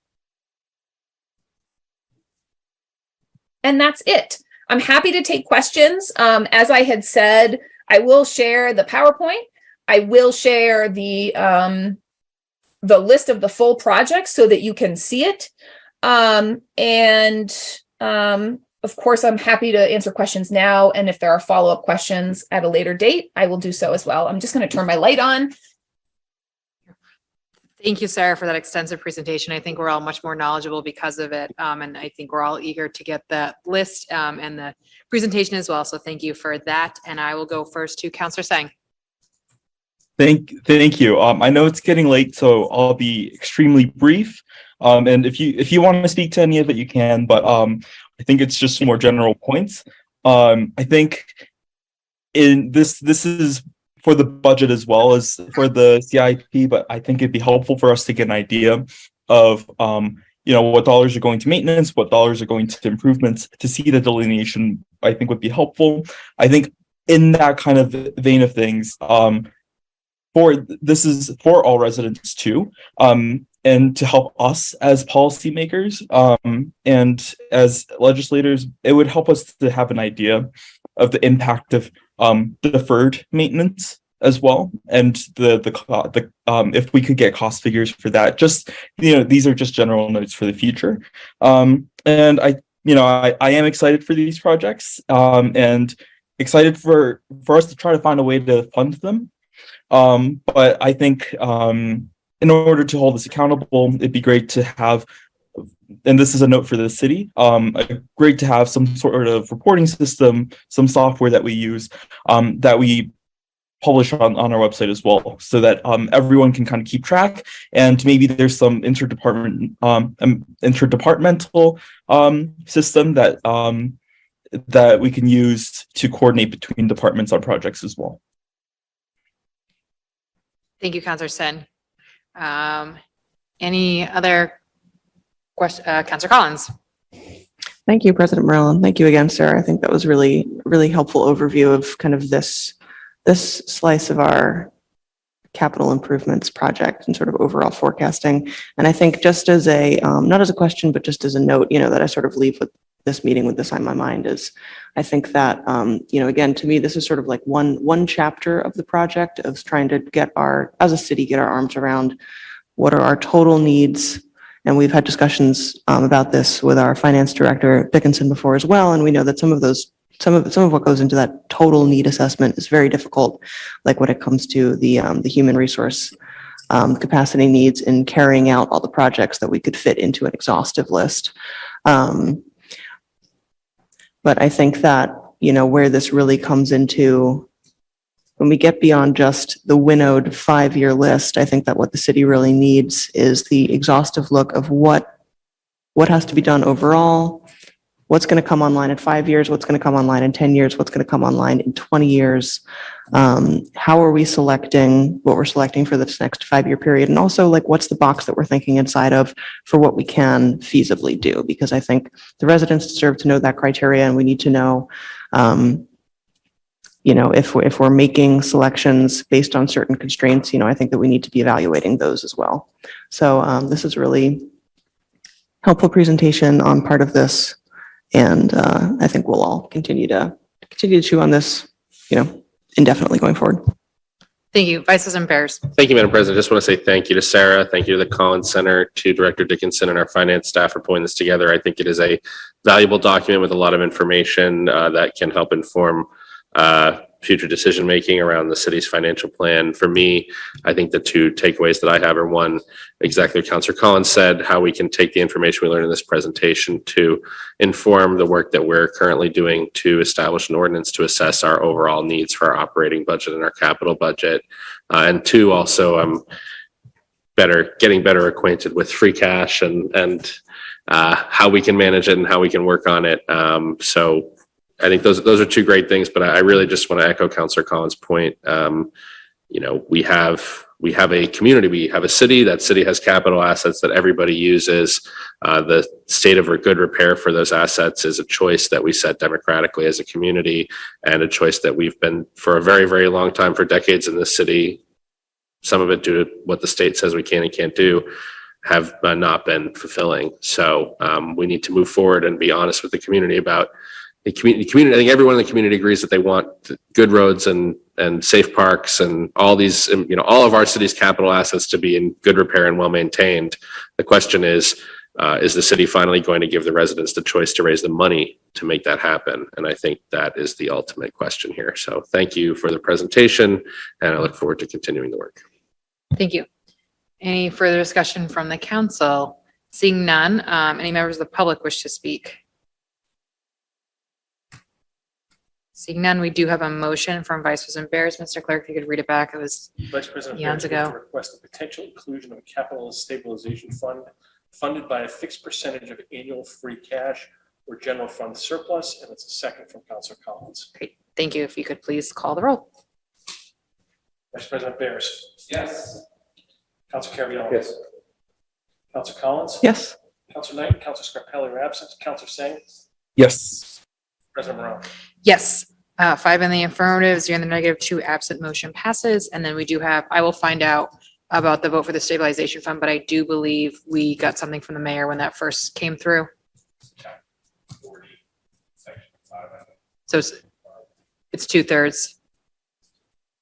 Speaker 4: And that's it. I'm happy to take questions. As I had said, I will share the PowerPoint. I will share the list of the full projects so that you can see it. Of course, I'm happy to answer questions now. And if there are follow-up questions at a later date, I will do so as well. I'm just going to turn my light on.
Speaker 1: Thank you, Sarah, for that extensive presentation. I think we're all much more knowledgeable because of it. And I think we're all eager to get the list and the presentation as well. So thank you for that. And I will go first to Councillor Sang.
Speaker 5: Thank you. I know it's getting late, so I'll be extremely brief. And if you want to speak to any of it, you can. But I think it's just more general points. I think in this is for the budget as well as for the CIP, but I think it'd be helpful for us to get an idea of what dollars are going to maintenance, what dollars are going to improvements. To see the delineation, I think would be helpful. I think in that kind of vein of things, this is for all residents too, and to help us as policymakers and as legislators, it would help us to have an idea of the impact of deferred maintenance as well, and the if we could get cost figures for that. Just these are just general notes for the future, and I am excited for these projects and excited for us to try to find a way to fund them. But I think in order to hold us accountable, it'd be great to have, and this is a note for the city, great to have some sort of reporting system, some software that we use, that we publish on our website as well, so that everyone can kind of keep track, and maybe there's some interdepartmental system that we can use to coordinate between departments on projects as well.
Speaker 1: Thank you, Councillor Sen. Any other questions? Councillor Collins.
Speaker 7: Thank you, President Merlin. Thank you again, Sarah. I think that was really, really helpful overview of kind of this slice of our capital improvements project and sort of overall forecasting. And I think just as a, not as a question, but just as a note, that I sort of leave with this meeting with this on my mind is, I think that, again, to me, this is sort of like one chapter of the project of trying to as a city, get our arms around what are our total needs. And we've had discussions about this with our finance director, Dickinson, before as well. And we know that some of what goes into that total need assessment is very difficult, like when it comes to the human resource capacity needs in carrying out all the projects that we could fit into an exhaustive list. But I think that, where this really comes into, when we get beyond just the winnowed 5-year list, I think that what the city really needs is the exhaustive look of what has to be done overall, what's going to come online in 5 years, what's going to come online in 10 years, what's going to come online in 20 years. How are we selecting what we're selecting for this next 5-year period? And also, like, what's the box that we're thinking inside of for what we can feasibly do? Because I think the residents deserve to know that criteria, and we need to know, if we're making selections based on certain constraints, I think that we need to be evaluating those as well. So this is a really helpful presentation on part of this. And I think we'll all continue to chew on this, indefinitely going forward.
Speaker 1: Thank you. Vice President Bears.
Speaker 3: Thank you, Madam President. I just want to say thank you to Sarah. Thank you to the Collins Center, to Director Dickinson and our finance staff for pulling this together. I think it is a valuable document with a lot of information that can help inform future decision-making around the city's financial plan. For me, I think the two takeaways that I have are, one, exactly what Councilor Collins said, how we can take the information we learned in this presentation to inform the work that we're currently doing to establish an ordinance to assess our overall needs for our operating budget and our capital budget. And two, also, getting better acquainted with free cash and how we can manage it and how we can work on it. So I think those are two great things, but I really just want to echo Councilor Collins' point. We have a community, we have a city. That city has capital assets that everybody uses. The state of good repair for those assets is a choice that we set democratically as a community, and a choice that we've been for a very, very long time, for decades in this city. Some of it due to what the state says we can and can't do, have not been fulfilling. So we need to move forward and be honest with the community about the community. I think everyone in the community agrees that they want good roads and safe parks and all these, all of our city's capital assets to be in good repair and well maintained. The question is the city finally going to give the residents the choice to raise the money to make that happen? And I think that is the ultimate question here. So thank you for the presentation, and I look forward to continuing the work.
Speaker 1: Thank you. Any further discussion from the council? Seeing none, any members of the public wish to speak? Seeing none, we do have a motion from Vice President Bears. Mr. Clerk, if you could read it back. It was
Speaker 2: Vice President
Speaker 1: eons
Speaker 2: Bears
Speaker 1: ago.
Speaker 2: request the potential inclusion of a capital stabilization fund funded by a fixed percentage of annual free cash or general fund surplus, and it's a second from Councilor Collins.
Speaker 1: great. Thank you. If you could please call the roll.
Speaker 2: Vice President Bears.
Speaker 8: Yes.
Speaker 2: Councilor Carviallo.
Speaker 8: Yes.
Speaker 2: Councilor Collins.
Speaker 7: Yes.
Speaker 2: Councilor Knight, Councilor Scarpelli are absent. Councilor Singh.
Speaker 5: Yes.
Speaker 2: President Morrell.
Speaker 1: Yes. 5 in the affirmative, 0 in the negative, 2 absent, motion passes. And then we do have, I will find out about the vote for the stabilization fund, but I do believe we got something from the mayor when that first came through. So it's 2/3.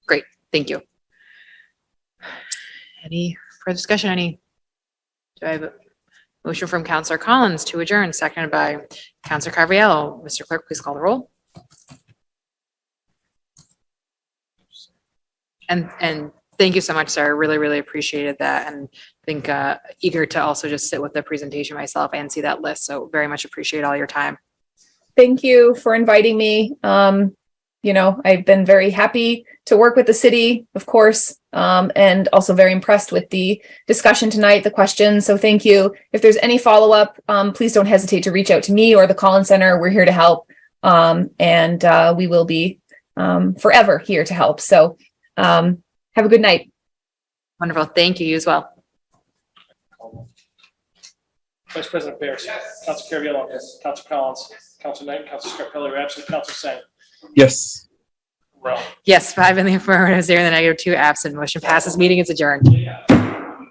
Speaker 1: Great, thank you. Any further discussion? Do I have a motion from Councilor Collins to adjourn, seconded by Councilor Carviallo? Mr. Clerk, please call the roll. And thank you so much, sir. Really, really appreciated that. And I think eager to also just sit with the presentation myself and see that list. So very much appreciate all your time.
Speaker 4: Thank you for inviting me. I've been very happy to work with the city, of course, and also very impressed with the discussion tonight, the questions. So thank you. If there's any follow-up, please don't hesitate to reach out to me or the Collins Center. We're here to help. And we will be forever here to help. So have a good night.
Speaker 1: Wonderful. Thank you. You as well.
Speaker 2: Vice President Bears.
Speaker 8: Yes.
Speaker 2: Councilor Carviallo.
Speaker 8: Yes.
Speaker 2: Councilor Collins. Councilor Knight, Councilor Scarpelli are absent. Councilor Singh.
Speaker 5: Yes.
Speaker 2: Morrell.
Speaker 1: Yes, 5 in the affirmative, 0 in the negative, 2 absent, motion passes. Meeting is adjourned.